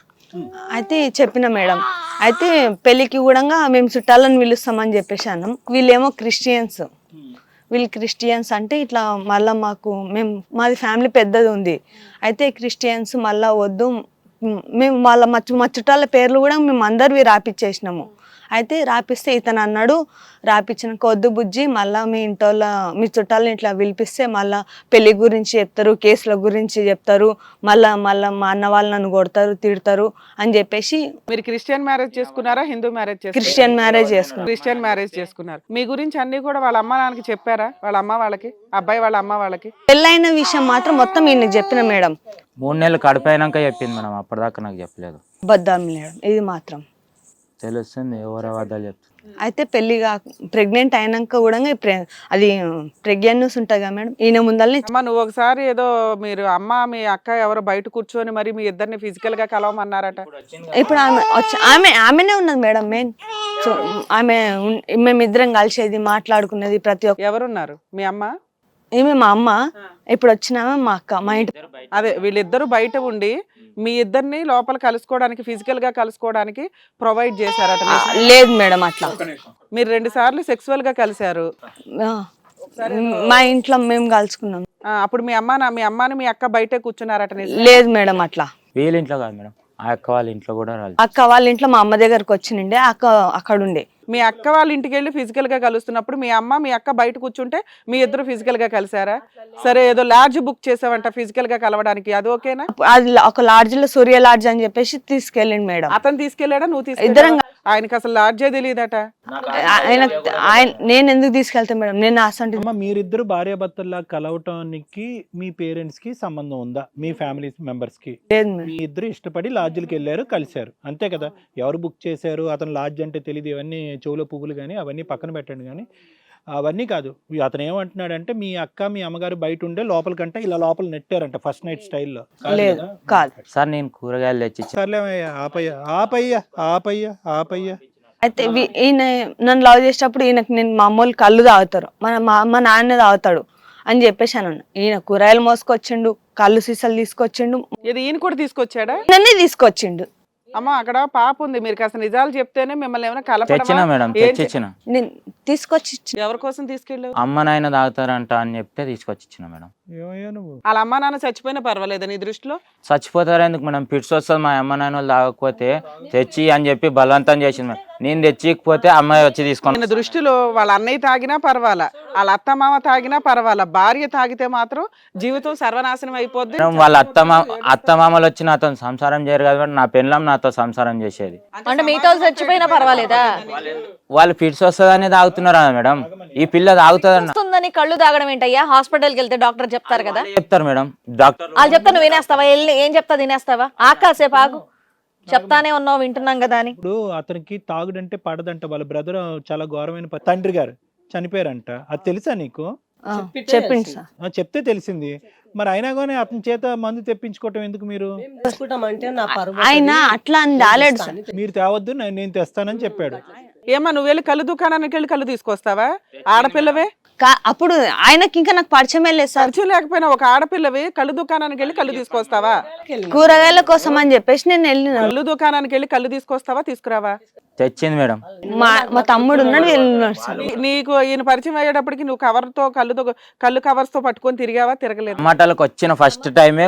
అయితే చెప్పిన మేడం, అయితే పెళ్లికి కూడా మేము చుట్టాలను పిలుస్తామని చెప్పేసి అన్నాం. వీళ్ళేమో క్రిస్టియన్స్. వీళ్ళు క్రిస్టియన్స్ అంటే ఇట్లా మళ్ళీ మాది ఫ్యామిలీ పెద్దది ఉంది. అయితే క్రిస్టియన్స్ మళ్ళీ వద్దు, మేము వాళ్ళ మా చుట్టాల పేర్లు కూడా మేము అందరివి రాపిచ్చేసినాము. అయితే రాపిస్తే ఇతను అన్నాడు, రాపిచ్చినాక వద్దు బుజ్జి, మళ్ళీ మీ ఇంటోళ్ళ మీ చుట్టాలని ఇట్లా పిలిపిస్తే మళ్ళీ పెళ్లి గురించి చెప్తారు, కేసుల గురించి చెప్తారు, మళ్ళీ మా అన్న వాళ్ళు నన్ను కొడతారు, తిడతారు అని చెప్పేసి. మీరు క్రిస్టియన్ మ్యారేజ్ చేసుకున్నారా, హిందూ మ్యారేజ్? క్రిస్టియన్ మ్యారేజ్ చేసుకున్నారు. క్రిస్టియన్ మ్యారేజ్ చేసుకున్నారు. మీ గురించి అన్ని కూడా వాళ్ళ అమ్మ నాన్నకి చెప్పారా? వాళ్ళ అమ్మ వాళ్ళకి, అబ్బాయి వాళ్ళ అమ్మ వాళ్ళకి? పెళ్ళైన విషయం మాత్రం మొత్తం ఈయనకి చెప్పిన మేడం. 3 నెలలు కడిపోయినాక చెప్పింది మేడం, అప్పటిదాకా నాకు చెప్పలేదు. అబద్ధం మేడం, ఇది మాత్రం తెలుస్తుంది, ఎవరు అబద్ధాలు చెప్తుంది. అయితే పెళ్లిగా ప్రెగ్నెంట్ అయినాక కూడా అది ప్రెగ్నెంట్ న్యూస్ ఉంటుంది కదా మేడం, ఈయన ముందల్ని. నువ్వు ఒకసారి ఏదో మీరు అమ్మ మీ అక్క ఎవరో బయట కూర్చొని మరి మీ ఇద్దరిని ఫిజికల్ గా కలవమన్నారట. ఇప్పుడు ఆమెనే ఉన్నది మేడం మెయిన్. ఆమె మేమిద్దరం కలిసేది మాట్లాడుకునేది ప్రతి ఒక్క ఎవరున్నారు మీ అమ్మ? ఈమె మా అమ్మ, ఇప్పుడు వచ్చినామే మా అక్క, మా ఇంటి అదే వీళ్ళిద్దరు బయట ఉండి మీ ఇద్దరిని లోపల కలుసుకోవడానికి ఫిజికల్ గా కలుసుకోవడానికి ప్రొవైడ్ చేశారట. లేదు మేడం అట్లా. మీరు 2 సార్లు సెక్సువల్ గా కలిశారు. ఆ, మా ఇంట్లో మేము కలుసుకున్నాం. అప్పుడు మీ అమ్మని మీ అక్క బయటే కూర్చున్నారట. లేదు మేడం అట్లా. వీళ్ళ ఇంట్లో కాదు మేడం, ఆ అక్క వాళ్ళ ఇంట్లో కూడా రాలేదు. అక్క వాళ్ళ ఇంట్లో మా అమ్మ దగ్గరకు వచ్చిండే, అక్క అక్కడ ఉండే. మీ అక్క వాళ్ళ ఇంటికి వెళ్ళి ఫిజికల్ గా కలుస్తున్నప్పుడు మీ అమ్మ మీ అక్క బయట కూర్చుంటే మీ ఇద్దరు ఫిజికల్ గా కలిసారా? సరే, ఏదో లాడ్జ్ బుక్ చేసావంట ఫిజికల్ గా కలవడానికి, అది ఓకేనా? అది ఒక లాడ్జ్ లో సూర్య లాడ్జ్ అని చెప్పేసి తీసుకెళ్ళింది మేడం. అతను తీసుకెళ్ళాడా, నువ్వు ఇద్దరం తీసుకెళ్ళాడా? ఆయనకి అసలు లాడ్జే తెలియదట. నేను ఎందుకు తీసుకెళ్తా మేడం? నేను అసలు అమ్మ, మీరిద్దరు భార్యాభర్తల్లా కలవటానికి మీ పేరెంట్స్ కి సంబంధం ఉందా? మీ ఫ్యామిలీ మెంబర్స్ కి? లేదు మేడం. మీ ఇద్దరు ఇష్టపడి లాడ్జ్కి వెళ్ళారు, కలిశారు, అంతే కదా? ఎవరు బుక్ చేశారు, అతను లాడ్జ్ అంటే తెలియదు, ఇవన్నీ చెవుల పువ్వులు కానీ అవన్నీ పక్కన పెట్టండి. కానీ అవన్నీ కాదు. అతను ఏమంటున్నాడంటే మీ అక్క మీ అమ్మగారు బయట ఉండే లోపలికంటే ఇలా లోపల నెట్టారంట ఫస్ట్ నైట్ స్టైల్లో. లేదు కాదు సార్, నేను కూరగాయలు తెచ్చి సర్లే ఆపయ్యా. అయితే ఈయన నన్ను లవ్ చేసేటప్పుడు ఈయనకి నేను మా అమ్మోళ్ళు కళ్ళు తాగుతారు, మా నాన్న తాగుతాడు అని చెప్పేసి అన్నాను. ఈయన కూరగాయలు మోసుకొచ్చిండు, కళ్ళు సీసాలు తీసుకొచ్చిండు, ఇది ఈయన కూడా తీసుకొచ్చాడా? నన్నే తీసుకొచ్చిండు. అమ్మ, అక్కడ పాప ఉంది, మీరు కాస్త నిజాలు చెప్తేనే మిమ్మల్ని ఏమైనా తెచ్చిన కలపడమా? మేడం, ఏం తెచ్చిచ్చిన. నేను తీసుకొచ్చి ఎవరి కోసం తీసుకెళ్ళావు? అమ్మ నాయన తాగుతారంట అని చెప్తే తీసుకొచ్చి ఇచ్చిన మేడం. ఏమయ్యా నువ్వు? వాళ్ళ అమ్మా నాన్న చచ్చిపోయినా పర్వాలేదా నీ దృష్టిలో? చచ్చిపోతారు ఎందుకు మేడం? పిట్స్ వస్తుంది మా అమ్మ నాయన వాళ్ళు తాగకపోతే తెచ్చి అని చెప్పి బలవంతం చేసింది మేడం. నేను తెచ్చికపోతే అమ్మాయి వచ్చి తీసుకొని. ఆయన దృష్టిలో వాళ్ళ అన్నయ్య తాగినా పర్వాలా, వాళ్ళ అత్త మామ తాగినా పర్వాలా, భార్య తాగితే మాత్రం జీవితం సర్వనాశనం అయిపోద్ది. వాళ్ళ అత్త మామలు వచ్చి నాతో సంసారం చేయరు కదా, నా పెళ్ళం నాతో సంసారం చేసేది. అంటే మీతో చచ్చిపోయినా పర్వాలేదా? వాళ్ళు ఫిట్స్ వస్తుందని తాగుతున్నారా మేడం? ఈ పిల్ల తాగుతుందన్న వస్తుందని కళ్ళు తాగడం ఏంటయ్యా? హాస్పిటల్కి వెళ్తే డాక్టర్ చెప్తారు కదా. చెప్తారు మేడం, డాక్టర్ వాళ్ళు చెప్తా నువ్వు వినేస్తావా? వెళ్ళి ఏం చెప్తా తినేస్తావా? కాసేపు ఆగు, చెప్తానే ఉన్నావు, వింటున్నాం కదా అని. ఇప్పుడు అతనికి తాగుడంటే పడదంట. వాళ్ళ బ్రదర్ చాలా ఘోరమైన తండ్రి గారు చనిపోయారంట, అది తెలుసా నీకు? చెప్పింది సార్. చెప్తే తెలిసింది. మరి అయినా కానీ అతని చేత మందు తెప్పించుకోవటం ఎందుకు మీరు? ఆయన అట్లా అని రాలేడు సార్. మీరు తేవద్దు, నేను తెస్తానని చెప్పాడు. ఏమా, నువ్వు వెళ్ళి కళ్ళు దుకాణానికి వెళ్ళి కళ్ళు తీసుకొస్తావా? ఆడపిల్లవే, అప్పుడు ఆయనకి ఇంకా నాకు పరిచయం లేదు సార్. ఖర్చు లేకపోయినా ఒక ఆడపిల్లవి కళ్ళు దుకాణానికి వెళ్ళి కళ్ళు తీసుకొస్తావా? కూరగాయల కోసం అని చెప్పేసి నేను వెళ్ళిన. కళ్ళు దుకాణానికి వెళ్ళి కళ్ళు తీసుకొస్తావా, తీసుకురావా? తెచ్చింది మేడం. మా తమ్ముడు ఉన్నాడు, వెళ్ళినాడు సార్. నీకు ఈయన పరిచయం అయ్యేటప్పటికి నువ్వు కవర్తో కళ్ళు కవర్స్ తో పట్టుకొని తిరిగావా, తిరగలేదు? టమాటాలకు వచ్చిన ఫస్ట్ టైమే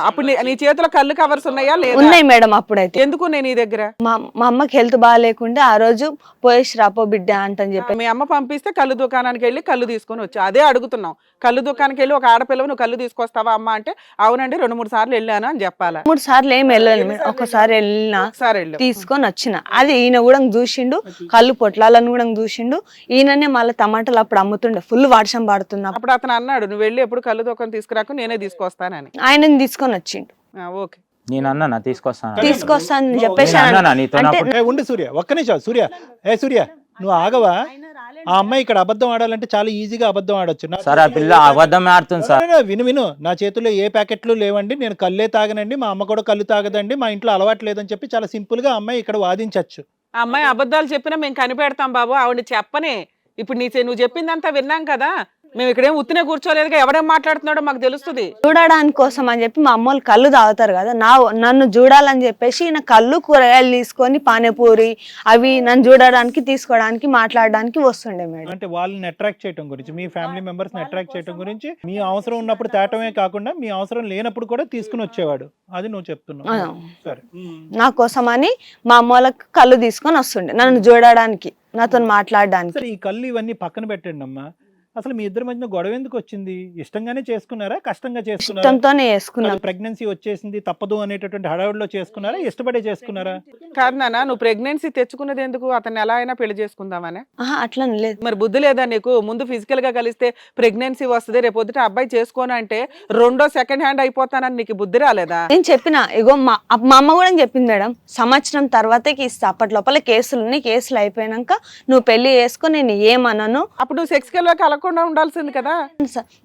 అప్పుడు నీ చేతిలో కళ్ళు కవర్స్ ఉన్నాయా లేదా? ఉన్నాయి మేడం. అప్పుడైతే ఎందుకు నేను నీ దగ్గర? మా అమ్మకి హెల్త్ బాగాలేకుంటే ఆ రోజు పోయేసి రాపో బిడ్డ అంటని చెప్పి మీ అమ్మ పంపిస్తే కళ్ళు దుకాణానికి వెళ్ళి కళ్ళు తీసుకొని వచ్చా. అదే అడుగుతున్నావు. కళ్ళు దుకాణానికి వెళ్ళి ఒక ఆడపిల్లవు నువ్వు కళ్ళు తీసుకొస్తావా అమ్మ అంటే అవునండి 2-3 సార్లు వెళ్ళాను అని చెప్పాలా? 3 సార్లు ఏం వెళ్ళాను మేడం. ఒకసారి వెళ్ళినా ఒకసారి వెళ్ళు. తీసుకొని వచ్చిన. అది ఈయన కూడా చూసిండు, కళ్ళు పొట్లాలను కూడా చూసిండు. ఈయననే మళ్ళీ టమాటాలు అప్పుడు అమ్ముతుండే, ఫుల్ వర్షం పడుతున్నా. అప్పుడు అతను అన్నాడు నువ్వు వెళ్ళి ఎప్పుడు కళ్ళు దుకాణం తీసుకురాకు, నేనే తీసుకొస్తానని. ఆయనని తీసుకొని వచ్చిండు. ఓకే, నేను అన్నా తీసుకొస్తాను తీసుకొస్తాను చెప్పేసి నీతో ఉండు సూర్య, ఒక్క నిమిషం సూర్య. సూర్య, నువ్వు ఆగవా? ఆ అమ్మాయి ఇక్కడ అబద్ధం ఆడాలంటే చాలా ఈజీగా అబద్ధం ఆడొచ్చు. సార్, ఆ పిల్ల అబద్ధం ఆడుతుంది సార్. విను, నా చేతుల్లో ఏ ప్యాకెట్లు లేవండి, నేను కళ్ళే తాగనండి, మా అమ్మ కూడా కళ్ళు తాగదండి, మా ఇంట్లో అలవాటు లేదని చెప్పి చాలా సింపుల్ గా అమ్మాయి ఇక్కడ వాదించవచ్చు. ఆ అమ్మాయి అబద్ధాలు చెప్పినా మేము కనిపెడతాం బాబు, ఆవిడ చెప్పనే. ఇప్పుడు నువ్వు చెప్పిందంతా విన్నాం కదా, మేము ఇక్కడేం ఉత్తినే కూర్చోలేదుగా, ఎవడేం మాట్లాడుతున్నాడో మాకు తెలుస్తుంది. చూడడానికి కోసం అని చెప్పి మా అమ్మోళ్ళు కళ్ళు తాగుతారు కదా, నన్ను చూడాలని చెప్పేసి ఈయన కళ్ళు కూరగాయలు తీసుకొని పానీపూరి అవి నన్ను చూడడానికి తీసుకోవడానికి మాట్లాడడానికి వస్తుండే మేడం. అంటే వాళ్ళని అట్రాక్ట్ చేయడం గురించి, మీ ఫ్యామిలీ మెంబర్స్ ని అట్రాక్ట్ చేయడం గురించి, మీ అవసరం ఉన్నప్పుడు తేటమే కాకుండా మీ అవసరం లేనప్పుడు కూడా తీసుకుని వచ్చేవాడు, అది నువ్వు చెప్తున్నావు. సరే, నా కోసం అని మా అమ్మోళ్ళకి కళ్ళు తీసుకొని వస్తుండే నన్ను చూడడానికి, నాతో మాట్లాడడానికి. సరే, ఈ కళ్ళు ఇవన్నీ పక్కన పెట్టండి అమ్మా. అసలు మీ ఇద్దరి మధ్యన గొడవ ఎందుకు వచ్చింది? ఇష్టంగానే చేసుకున్నారా, కష్టంగా చేసుకున్నారా? ఇష్టంతోనే చేసుకున్నాం. ప్రెగ్నెన్సీ వచ్చేసింది తప్పదు అనేటటువంటి హడావుడిలో చేసుకున్నారా, ఇష్టపడే చేసుకున్నారా? కాదు నాన్న, నువ్వు ప్రెగ్నెన్సీ తెచ్చుకున్నది ఎందుకు? అతను ఎలా అయినా పెళ్లి చేసుకుందామనే. అట్లా లేదు. మరి బుద్ధి లేదా నీకు? ముందు ఫిజికల్ గా కలిస్తే ప్రెగ్నెన్సీ వస్తుంది, రేపు పొద్దుట అబ్బాయి చేసుకోను అంటే రెండో సెకండ్ హ్యాండ్ అయిపోతానని నీకు బుద్ధి రాలేదా? నేను చెప్పిన, ఇగో మా అమ్మ కూడా చెప్పింది మేడం, సంవత్సరం తర్వాతే ఇస్తా, అప్పటి లోపల కేసులు అయిపోయినాక నువ్వు పెళ్లి చేసుకో, నేను ఏమన్నాను. అప్పుడు నువ్వు సెక్స్కల్ గా కలగకుండా ఉండాల్సింది కదా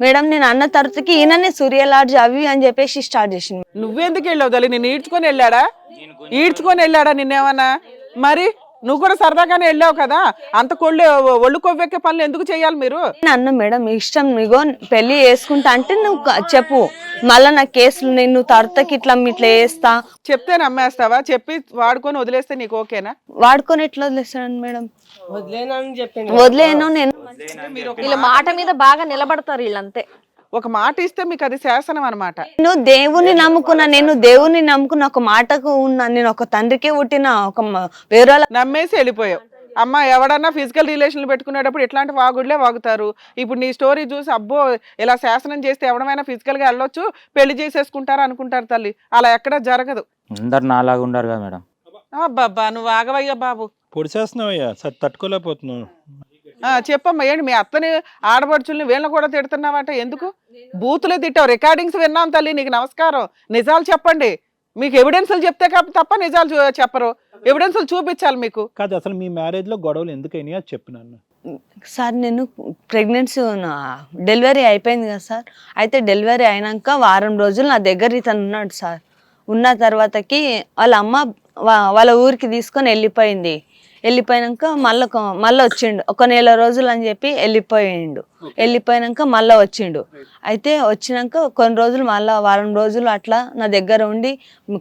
మేడం. నేను అన్న తర్వాతకి ఈయననే సూర్య లాడ్జ్ అవి అని చెప్పేసి స్టార్ట్ చేసింది. నువ్వెందుకు వెళ్ళావు తల్లి? నేను ఈడ్చుకొని వెళ్ళాడా నిన్నేమన్నా? మరి నువ్వు కూడా సరదాగానే వెళ్ళావు కదా, అంత ఒళ్ళు కొవ్వెక్కే పనులు ఎందుకు చేయాలి మీరు? నేను అన్నా మేడం ఇష్టం నీగో పెళ్లి చేసుకుంటా అంటే నువ్వు చెప్పు, మళ్ళా నా కేసులు నేను తర్తకి ఇట్లా చేస్తా చెప్తే నమ్మేస్తావా? చెప్పి వాడుకొని వదిలేస్తే నీకు ఓకేనా? వాడుకొని ఎట్లా వదిలేస్తాను మేడం? వదిలేనని చెప్పిండు. వదిలేను నేను. వీళ్ళ మాట మీద బాగా నిలబడతారు వీళ్ళంతే. ఒక మాట ఇస్తే మీకు అది శాసనం అనమాట. నేను దేవుని నమ్ముకున్న ఒక మాటకు ఉన్నా, నేను ఒక తండ్రికే పుట్టిన ఒక వేరే నమ్మేసి వెళ్ళిపోయావు. అమ్మ ఎవడన్నా ఫిజికల్ రిలేషన్లు పెట్టుకునేటప్పుడు ఇట్లాంటి వాగుడులే వాగుతారు. ఇప్పుడు నీ స్టోరీ చూసి అబ్బో ఇలా శాసనం చేస్తే ఎవడమైనా ఫిజికల్ గా వెళ్ళొచ్చు, పెళ్లి చేసేసుకుంటారు అనుకుంటారు తల్లి. అలా ఎక్కడ జరగదు. అందరు నాలాగా ఉండరు కదా మేడం. అబ్బాబ్బా నువ్వు ఆగవయ్యా బాబు. పొడిచేస్తున్నావయ్యా, తట్టుకోలేకపోతున్నావు. చెప్పమ్మా, ఏంటి మీ అత్తని ఆడపడుచుల్ని వీళ్ళని కూడా తిడుతున్నావట? ఎందుకు బూతులే తిట్టావు? రికార్డింగ్స్ విన్నాను తల్లి, నీకు నమస్కారం. నిజాలు చెప్పండి. మీకు ఎవిడెన్స్లు చెప్తే తప్ప నిజాలు చెప్పరు. ఎవిడెన్స్లు చూపించాలి మీకు. కాదు, అసలు మీ మ్యారేజ్ లో గొడవలు ఎందుకైనా అది చెప్పు నాన్న. సార్ నేను ప్రెగ్నెన్సీ డెలివరీ అయిపోయింది కదా సార్. అయితే డెలివరీ అయినాక వారం రోజులు నా దగ్గర ఇతను ఉన్నాడు సార్. ఉన్న తర్వాతకి వాళ్ళ అమ్మ వాళ్ళ ఊరికి తీసుకొని వెళ్ళిపోయినాక మళ్ళీ వచ్చిండు. ఒక నెల రోజులు అని చెప్పి వెళ్ళిపోయినాక మళ్ళీ వచ్చిండు. అయితే వచ్చినాక కొన్ని రోజులు మళ్ళీ వారం రోజులు అట్లా నా దగ్గర ఉండి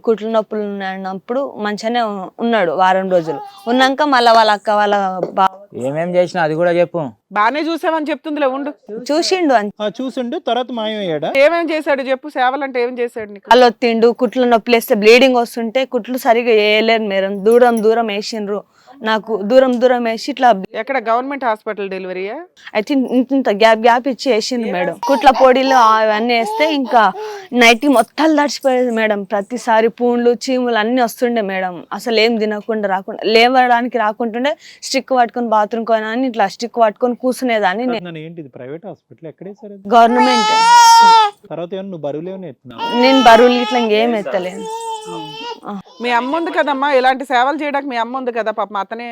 కుట్ల నొప్పులు ఉన్నప్పుడు మంచిగానే ఉన్నాడు. వారం రోజులు ఉన్నాక మళ్ళీ వాళ్ళ అక్క వాళ్ళ బావ ఏమేం చేసినా అది కూడా చెప్పు. బానే చూసావని చెప్తుందిలే, ఉండు. చూసిండు చూసిండు, తర్వాత మాయమయ్యాడా? ఏమేం చేశాడు చెప్పు. సేవలంటే ఏం చేశాడు నీకు? వాళ్ళు తిండు, కుట్లు నొప్పులు వేస్తే బ్లీడింగ్ వస్తుంటే కుట్లు సరిగా వేయలేరు మేడం. దూరం వేసిండ్రు నాకు. దూరం వేసి ఇట్లా. ఎక్కడ గవర్నమెంట్ హాస్పిటల్ డెలివరీయా? అయితే ఇంత గ్యాప్ ఇచ్చి వేసిండ్రు మేడం. కుట్ల పొడిలు అవన్నీ వేస్తే ఇంకా నైట్ మొత్తాలు తడిచిపోయేది మేడం. ప్రతిసారి పూన్లు చీములు అన్ని వస్తుండే మేడం. అసలు ఏం తినకుండా లేవడానికి రాకుంటుండే. స్టిక్ పట్టుకొని బాత్రూమ్ పోయినా అని ఇట్లా స్టిక్ పట్టుకొని కూర్చునేదాన్ని. ఏంటిది ప్రైవేట్ హాస్పిటల్? ఎక్కడే సరే గవర్నమెంట్. తర్వాత ఏమన్నా నువ్వు బరువులు ఏమైనా ఎత్తున్నావా? నేను బరువులు ఇట్లా ఇంకేం ఎత్తలేను. మీ అమ్మ ఉంది కదమ్మా, ఇలాంటి సేవలు చేయడానికి మీ అమ్మ ఉంది కదా. పాపం అతనే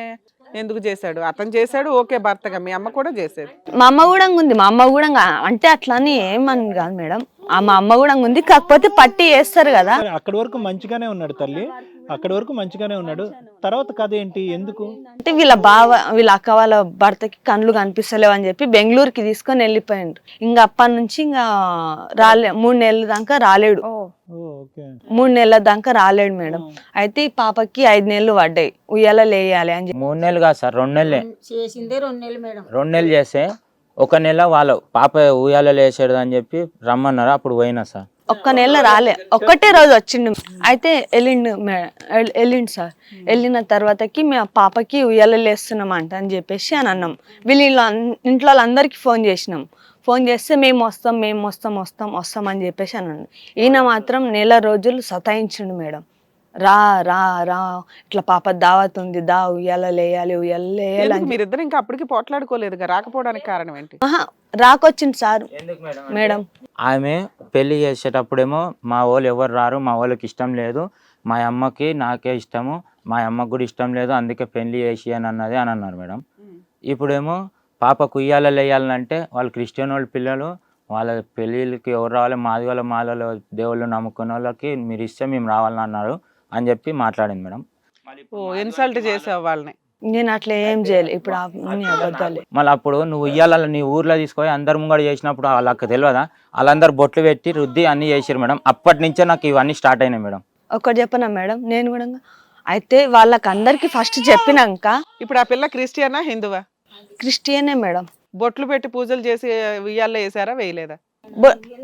ఎందుకు చేశాడు? అతను చేశాడు ఓకే భర్తగా, మీ అమ్మ కూడా చేసేది. మా అమ్మ కూడా ఉంది. మా అమ్మ కూడా అంటే అట్లా అని ఏమని కాదు మేడం. మా అమ్మ కూడా ఉంది, కాకపోతే పట్టి వేస్తారు కదా. అక్కడి వరకు మంచిగానే ఉన్నాడు తల్లి, అక్కడి వరకు మంచిగానే ఉన్నాడు. తర్వాత కథ ఏంటి? ఎందుకు అంటే వీళ్ళ అక్క వాళ్ళ భర్తకి కళ్ళు కనిపిస్తలేవు అని చెప్పి బెంగళూరుకి తీసుకొని వెళ్ళిపోయిండు. ఇంకా అప్పటి నుంచి ఇంకా 3 నెలల దాకా రాలేడు. 3 నెలల దాకా రాలేడు మేడం. అయితే ఈ పాపకి 5 నెలలు పడ్డాయి. ఉయ్యాల లేయాలి అని చెప్పి. 3 నెలలు కాదు సార్, 2 నెలలే. చేసిందే 2 నెలలు మేడం. 2 నెలలు చేస్తే 1 నెల వాళ్ళ పాప ఉయ్యాలలో వేసాడు అని చెప్పి రమ్మన్నారు. అప్పుడు పోయినా సార్. 1 నెల రాలే, ఒక్కటే రోజు వచ్చిండు. అయితే వెళ్ళిండు సార్. వెళ్ళిన తర్వాతకి మేము పాపకి ఉయ్యాలలు వేస్తున్నామంట అని చెప్పేసి అని అన్నాం. ఇంట్లో వాళ్ళందరికీ ఫోన్ చేస్తే మేము వస్తాం అని చెప్పేసి అన్నాను. ఈయన మాత్రం నెల రోజులు సతాయించిండు మేడం. రా ఇట్లా పాప దావత్ ఉంది, ఉయ్యాలేయాలి అని. మీరిద్దరు ఇంకా అప్పటికి పోట్లాడుకోలేదు, రాకపోవడానికి కారణం ఏంటి? రాకొచ్చింది సార్ మేడం. ఆమె పెళ్లి చేసేటప్పుడేమో మా వాళ్ళు ఎవరు రారు, మా వాళ్ళకి ఇష్టం లేదు, మా అమ్మకి నాకే ఇష్టము, మా అమ్మకి కూడా ఇష్టం లేదు, అందుకే పెళ్లి చేసి అని అన్నారు మేడం. ఇప్పుడేమో పాపకు ఉయ్యాలలో వేయాలంటే వాళ్ళు క్రిస్టియన్ వాళ్ళ పిల్లలు, వాళ్ళ పెళ్ళిళ్ళకి ఎవరు రావాలి, మాలలో దేవుళ్ళు నమ్ముకున్న వాళ్ళకి మీరు ఇస్తే మేము రావాలని అన్నారు అని చెప్పి మాట్లాడింది మేడం. ఇన్సల్ట్ చేసావు వాళ్ళని. నేను అట్లా ఏం చేయలేదు. ఇప్పుడు అబద్ధాలే. మళ్ళీ అప్పుడు నువ్వు ఉయ్యాల నీ ఊర్లో తీసుకొని అందరు ముంగడ చేసినప్పుడు వాళ్ళకి తెలియదా? వాళ్ళందరూ బొట్లు పెట్టి రుద్ది అన్ని చేసారు మేడం. అప్పటి నుంచే నాకు ఇవన్నీ స్టార్ట్ అయినాయి మేడం. ఒకటి చెప్పనా మేడం, నేను కూడా అయితే వాళ్ళకి అందరికి ఫస్ట్ చెప్పినాక. ఇప్పుడు ఆ పిల్ల క్రిస్టియనా హిందువా? క్రిస్టియనే మేడం. బొట్లు పెట్టి పూజలు చేసి ఉయ్యాల్లో వేసారా వేయలేదా?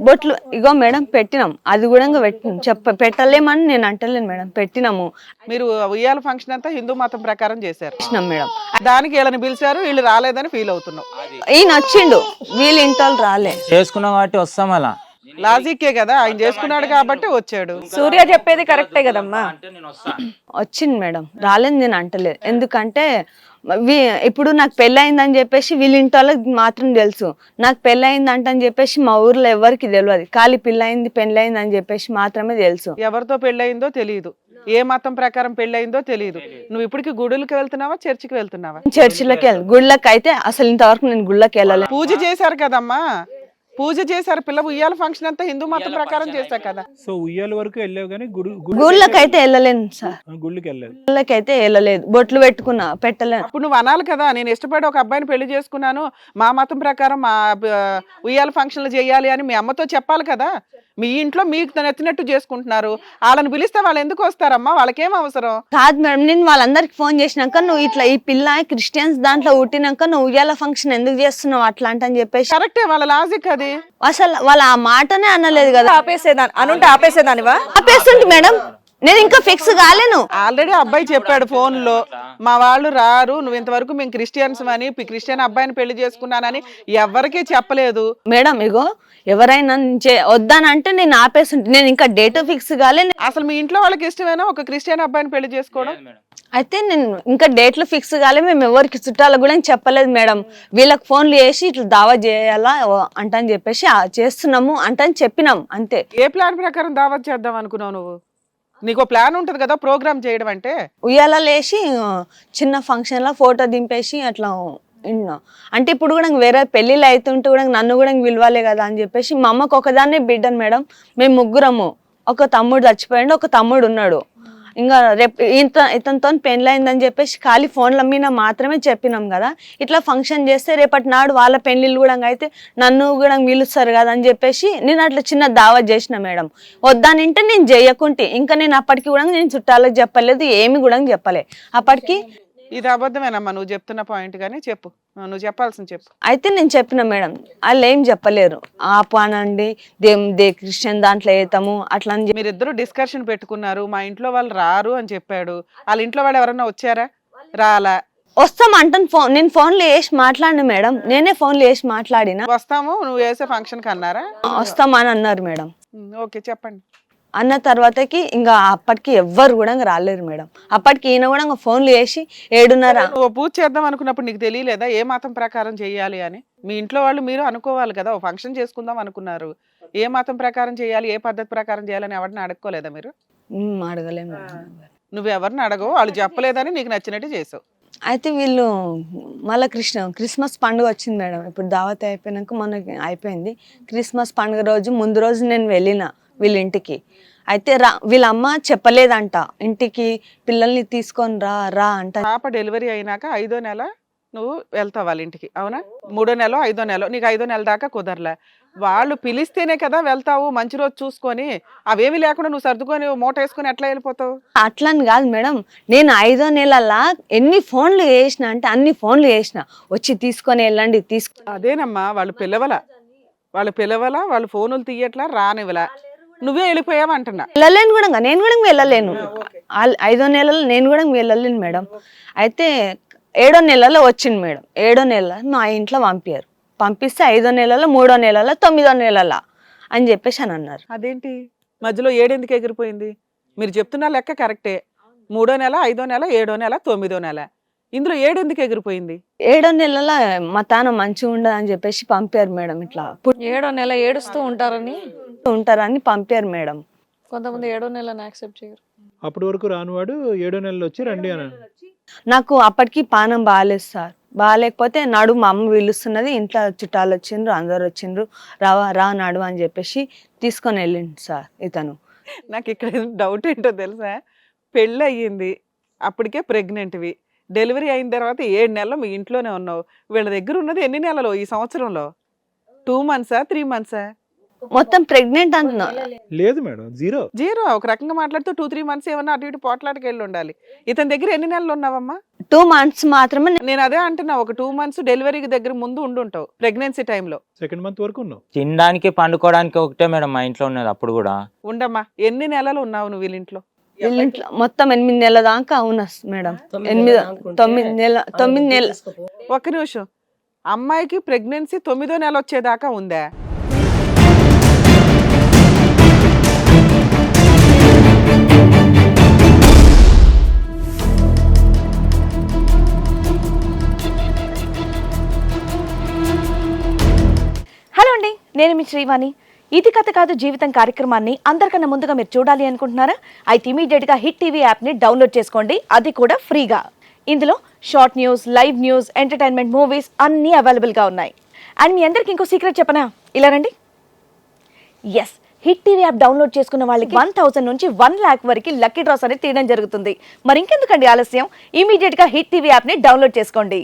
బొట్లు ఇగో మేడం పెట్టినాం, అది కూడా పెట్టినాం. పెట్టలేమని నేను అంటలేను మేడం, పెట్టినాము. మీరు ఉయ్యాల ఫంక్షన్ అంతా హిందూ మతం ప్రకారం చేశారు మేడం. దానికి వీళ్ళని పిలిచారు, వీళ్ళు రాలేదని ఫీల్ అవుతున్నావు. ఈయన వచ్చిండు, వీళ్ళు ఇంట్లో రాలే. చేసుకున్నాం కాబట్టి వస్తాం. అలా లాజిక్కే కదా, ఆయన చేసుకున్నాడు కాబట్టి వచ్చాడు. సూర్య చెప్పేది కరెక్టే కదమ్మా. వచ్చింది మేడం, రాలేదు నేను అంటలేదు. ఎందుకంటే ఇప్పుడు నాకు పెళ్ళయిందని చెప్పేసి వీళ్ళ ఇంటి వాళ్ళకి మాత్రం తెలుసు. నాకు పెళ్ళయిందంట అని చెప్పేసి మా ఊర్లో ఎవరికి తెలియదు. ఖాళీ పెళ్ళయింది అని చెప్పేసి మాత్రమే తెలుసు. ఎవరితో పెళ్ళయిందో తెలియదు, ఏ మతం ప్రకారం పెళ్ళయిందో తెలియదు. నువ్వు ఇప్పటికి గుడులకు వెళ్తున్నావా, చర్చికి వెళ్తున్నావా? చర్చిలోకి గుళ్ళకి అయితే అసలు ఇంతవరకు నేను గుళ్ళకి వెళ్ళలేదు. పూజ చేశారు కదమ్మా, పూజ చేశారు, పిల్ల ఉయ్యాల ఫంక్షన్ అంతా హిందూ మతం ప్రకారం చేశా కదా. సో ఉయ్యాల వరకు వెళ్ళావు కానీ గుళ్ళకైతే వెళ్ళలేను సార్, గుళ్ళకి వెళ్ళలేదు. గుళ్ళకైతే వెళ్ళలేదు, బొట్లు పెట్టలేను. అప్పుడు నువ్వు అనాలి కదా, నేను ఇష్టపడి ఒక అబ్బాయిని పెళ్లి చేసుకున్నాను, మా మతం ప్రకారం మా ఉయ్యాల ఫంక్షన్లు చేయాలి అని మీ అమ్మతో చెప్పాలి కదా. మీ ఇంట్లో మీకు నచ్చినట్టు చేసుకుంటున్నారు, వాళ్ళని పిలిస్తే వాళ్ళు ఎందుకు వస్తారమ్మా, వాళ్ళకేం అవసరం? కాదు మేడం, నేను వాళ్ళందరికి ఫోన్ చేసినాక నువ్వు ఇట్లా ఈ పిల్ల క్రిస్టియన్స్ దాంట్లో పుట్టినాక నువ్వు ఉయ్యాల ఫంక్షన్ ఎందుకు చేస్తున్నావు అట్లా అని చెప్పేసి, కరెక్టే వాళ్ళ లాజిక్ అది. అసలు వాళ్ళ ఆ మాటనే అనలేదు కదా. ఆపేసేదాన్ని అనుంటే ఆపేసేదానివా? ఆపేస్తుంటే మేడం, నేను ఇంకా ఫిక్స్ కాలేను. ఆల్రెడీ అబ్బాయి చెప్పాడు ఫోన్ లో, మా వాళ్ళు రారు, నువ్వు ఇంతవరకు మేము క్రిస్టియన్స్ అని క్రిస్టియన్ అబ్బాయిని పెళ్లి చేసుకున్నానని ఎవరికీ చెప్పలేదు. మేడం ఇగో ఎవరైనా వద్దానంటే నేను ఆపేస్తుంటే, నేను ఇంకా డేట్ ఫిక్స్ కాలే. అసలు మీ ఇంట్లో వాళ్ళకి ఇష్టమేనా ఒక క్రిస్టియన్ అబ్బాయిని పెళ్లి చేసుకోవడం? అయితే నేను ఇంకా డేట్లు ఫిక్స్ కాలే, మేము ఎవరికి చుట్టాలకు కూడా చెప్పలేదు మేడం. వీళ్ళకి ఫోన్లు చేసి ఇట్లా దావా చేయాలా అంటని చెప్పేసి చేస్తున్నాము అంటని చెప్పినాం అంతే. ఏ ప్లాన్ ప్రకారం దావత్ చేద్దాం అనుకున్నావు నువ్వు? నీకు ప్లాన్ ఉంటది కదా ప్రోగ్రామ్ చేయడం అంటే. ఉయ్యాల లేసి చిన్న ఫంక్షన్ లో ఫోటో దింపేసి అట్లా అంటే ఇప్పుడు కూడా వేరే పెళ్ళిళ్ళు అవుతుంటే కూడా నన్ను కూడా పిలవాలే కదా అని చెప్పేసి, మా అమ్మకు ఒకదాన్నే బిడ్డను మేడం, మేము ముగ్గురము, ఒక తమ్ముడు చచ్చిపోయాడు, ఒక తమ్ముడు ఉన్నాడు. ఇంకా రేపు ఇతనితో పెళ్ళయిందని చెప్పేసి ఖాళీ ఫోన్ల మీద మాత్రమే చెప్పినాం కదా. ఇట్లా ఫంక్షన్ చేస్తే రేపటి నాడు వాళ్ళ పెళ్ళిళ్ళు కూడా అయితే నన్ను కూడా పిలుస్తారు కదా అని చెప్పేసి నేను అట్లా చిన్న దావత్ చేసిన మేడం. వద్దానంటే నేను చేయకుంటే ఇంకా నేను అప్పటికి కూడా నేను చుట్టాలకు చెప్పలేదు, ఏమి కూడా చెప్పలే అప్పటికి. ఇది అబద్ధమేనమ్మా నువ్వు చెప్తున్న పాయింట్, కానీ చెప్పు, నువ్వు చెప్పాల్సింది చెప్పు. అయితే నేను చెప్పిన మేడం, వాళ్ళు ఏం చెప్పలేరు, ఆపానండి క్రిస్టియన్ దాంట్లో వేతాము అట్లా అని. మీరిద్దరు డిస్కషన్ పెట్టుకున్నారు, మా ఇంట్లో వాళ్ళు రారు అని చెప్పాడు, వాళ్ళ ఇంట్లో వాళ్ళు ఎవరన్నా వచ్చారా? రాలా. వస్తాం అంటాను, నేను ఫోన్లో వేసి మాట్లాడిన మేడం, నేనే ఫోన్లో వేసి మాట్లాడినా. వస్తాము నువ్వు వేసే ఫంక్షన్ కి అన్నారా? వస్తామని అన్నారు మేడం. ఓకే చెప్పండి. అన్న తర్వాతకి ఇంకా అప్పటికి ఎవ్వరు కూడా రాలేరు మేడం. అప్పటికి ఈయన కూడా ఫోన్లు చేసి 7:30. నువ్వు పూజ చేద్దాం అనుకున్నప్పుడు నీకు తెలియలేదా ఏ మతం ప్రకారం చేయాలి అని? మీ ఇంట్లో వాళ్ళు మీరు అనుకోవాలి కదా, ఓ ఫంక్షన్ చేసుకుందాం అనుకున్నారు, ఏ మతం ప్రకారం చేయాలి, ఏ పద్ధతి ప్రకారం చేయాలని ఎవరిని అడగలేదా మీరు? అడగలే మేడం. నువ్వు ఎవరిని అడగవు, వాళ్ళు చెప్పలేదని నీకు నచ్చినట్టు చేసావు. అయితే వీళ్ళు మళ్ళీ క్రిస్మస్ పండుగ వచ్చింది మేడం. ఇప్పుడు దావత్ అయిపోయినాక మనకి అయిపోయింది. క్రిస్మస్ పండుగ రోజు ముందు రోజు నేను వెళ్ళిన వీళ్ళ ఇంటికి. అయితే వీళ్ళ అమ్మ చెప్పలేదంట, ఇంటికి పిల్లల్ని తీసుకొని రా అంట. పాప డెలివరీ అయినాక 5వ నెల నువ్వు వెళ్తావు వాళ్ళ ఇంటికి, అవునా? 3వ నెల 5వ నెల, నీకు 5వ నెల దాకా కుదరలే. వాళ్ళు పిలిస్తేనే కదా వెళ్తావు, మంచి రోజు చూసుకొని. అవేమి లేకుండా నువ్వు సర్దుకొని మూట వేసుకొని ఎట్లా వెళ్ళిపోతావు? అట్లని కాదు మేడం, నేను 5వ నెలలా ఎన్ని ఫోన్లు చేసిన అంటే అన్ని ఫోన్లు చేసిన, వచ్చి తీసుకొని వెళ్ళండి అదేనమ్మా, వాళ్ళు పిలవల వాళ్ళు ఫోనులు తీయట్లా, రానివ్వలా, నువ్వే వెళ్ళిపోయావు అంటున్నా. వెళ్ళలేను కూడా, నేను కూడా వెళ్ళలేను. 5వ నెలలో నేను కూడా వెళ్ళలేను మేడం. అయితే 7వ నెలలో వచ్చింది మేడం. 7వ నెల మా ఇంట్లో పంపిస్తే 5వ నెలలో 3వ నెలలో 9వ నెలలో అని చెప్పేసి అని అన్నారు. అదేంటి మధ్యలో 7 ఎందుకు ఎగిరిపోయింది? మీరు చెప్తున్న లెక్క కరెక్టే, 3వ నెల 5వ నెల 7వ నెల 9వ నెల, ఇందులో 7 ఎందుకు ఎగిరిపోయింది? 7వ నెలలో మా తాన మంచిగా ఉండదు అని చెప్పేసి పంపారు మేడం. ఇట్లా 7వ నెల ఏడుస్తూ ఉంటారని పంపారు మేడం. కొంతమంది 7వ నెలను యాక్సెప్ట్ చేయరు. అప్పటి వరకు రానివాడు 7వ నెలలో వచ్చి రండి అని. నాకు అప్పటికి పానం బాగాలేదు సార్. బాగాలేకపోతే నాడు మా అమ్మ పిలుస్తున్నది, ఇంట్లో చుట్టాలు వచ్చిండ్రు, అందరు వచ్చిండ్రు, రా నాడు అని చెప్పేసి తీసుకొని వెళ్ళిండు సార్ ఇతను. నాకు ఇక్కడ డౌట్ ఏంటో తెలుసా, పెళ్ళి అయ్యింది, అప్పటికే ప్రెగ్నెంట్వి, డెలివరీ అయిన తర్వాత 7 నెలలు మీ ఇంట్లోనే ఉన్నావు. వీళ్ళ దగ్గర ఉన్నది ఎన్ని నెలలు ఈ సంవత్సరంలో? 2 months 3 months? మొత్తం ప్రెగ్నెంట్ అంటున్నా. లేదు మేడం, జీరో. ఒక రకంగా మాట్లాడుతూ 2-3 months ఏమన్నా అటు ఇటు పోట్లాడికి వెళ్ళి ఉండాలి. ఇతని దగ్గర ఎన్ని నెలలు ఉన్నావమ్మా? 2 months మాత్రమే. నేను అదే అంటున్నా, ఒక 2 months డెలివరీకి దగ్గర ముందు ఉండుంటావు ప్రెగ్నెన్సీ టైంలో. 2nd month వరకు ఉన్నావు. తినడానికి పండుకోవడానికి ఒకటే మేడం మా ఇంట్లో ఉన్నది. అప్పుడు కూడా ఉండమ్మా, ఎన్ని నెలలు ఉన్నావు నువ్వు వీళ్ళింట్లో? వీళ్ళింట్లో మొత్తం 8 నెలల దాకా అవునా మేడం? 9 నెలలు. ఒక్క నిమిషం, అమ్మాయికి ప్రెగ్నెన్సీ 9వ నెల వచ్చేదాకా ఉందా? హలో అండి, నేను మీ శ్రీవాణి. ఇది కథ కాదు జీవితం కార్యక్రమాన్ని అందరికన్నా ముందుగా మీరు చూడాలి అనుకుంటున్నారా? అయితే ఇమీడియట్గా హిట్ టీవీ యాప్ని డౌన్లోడ్ చేసుకోండి, అది కూడా ఫ్రీగా. ఇందులో short news, live news, entertainment, movies అన్నీ అవైలబుల్గా ఉన్నాయి. అండ్ మీ అందరికి ఇంకో సీక్రెట్ చెప్పనా? ఇలా రండి. Yes, hit TV app download చేసుకున్న వాళ్ళకి 1000 నుంచి 1 lakh వరకు లక్కీ డ్రాస్ అనేది తీయడం జరుగుతుంది. మరి ఇంకెందుకండి ఆలస్యం, ఇమీడియట్ గా హిట్ టీవీ యాప్ ని డౌన్లోడ్ చేసుకోండి.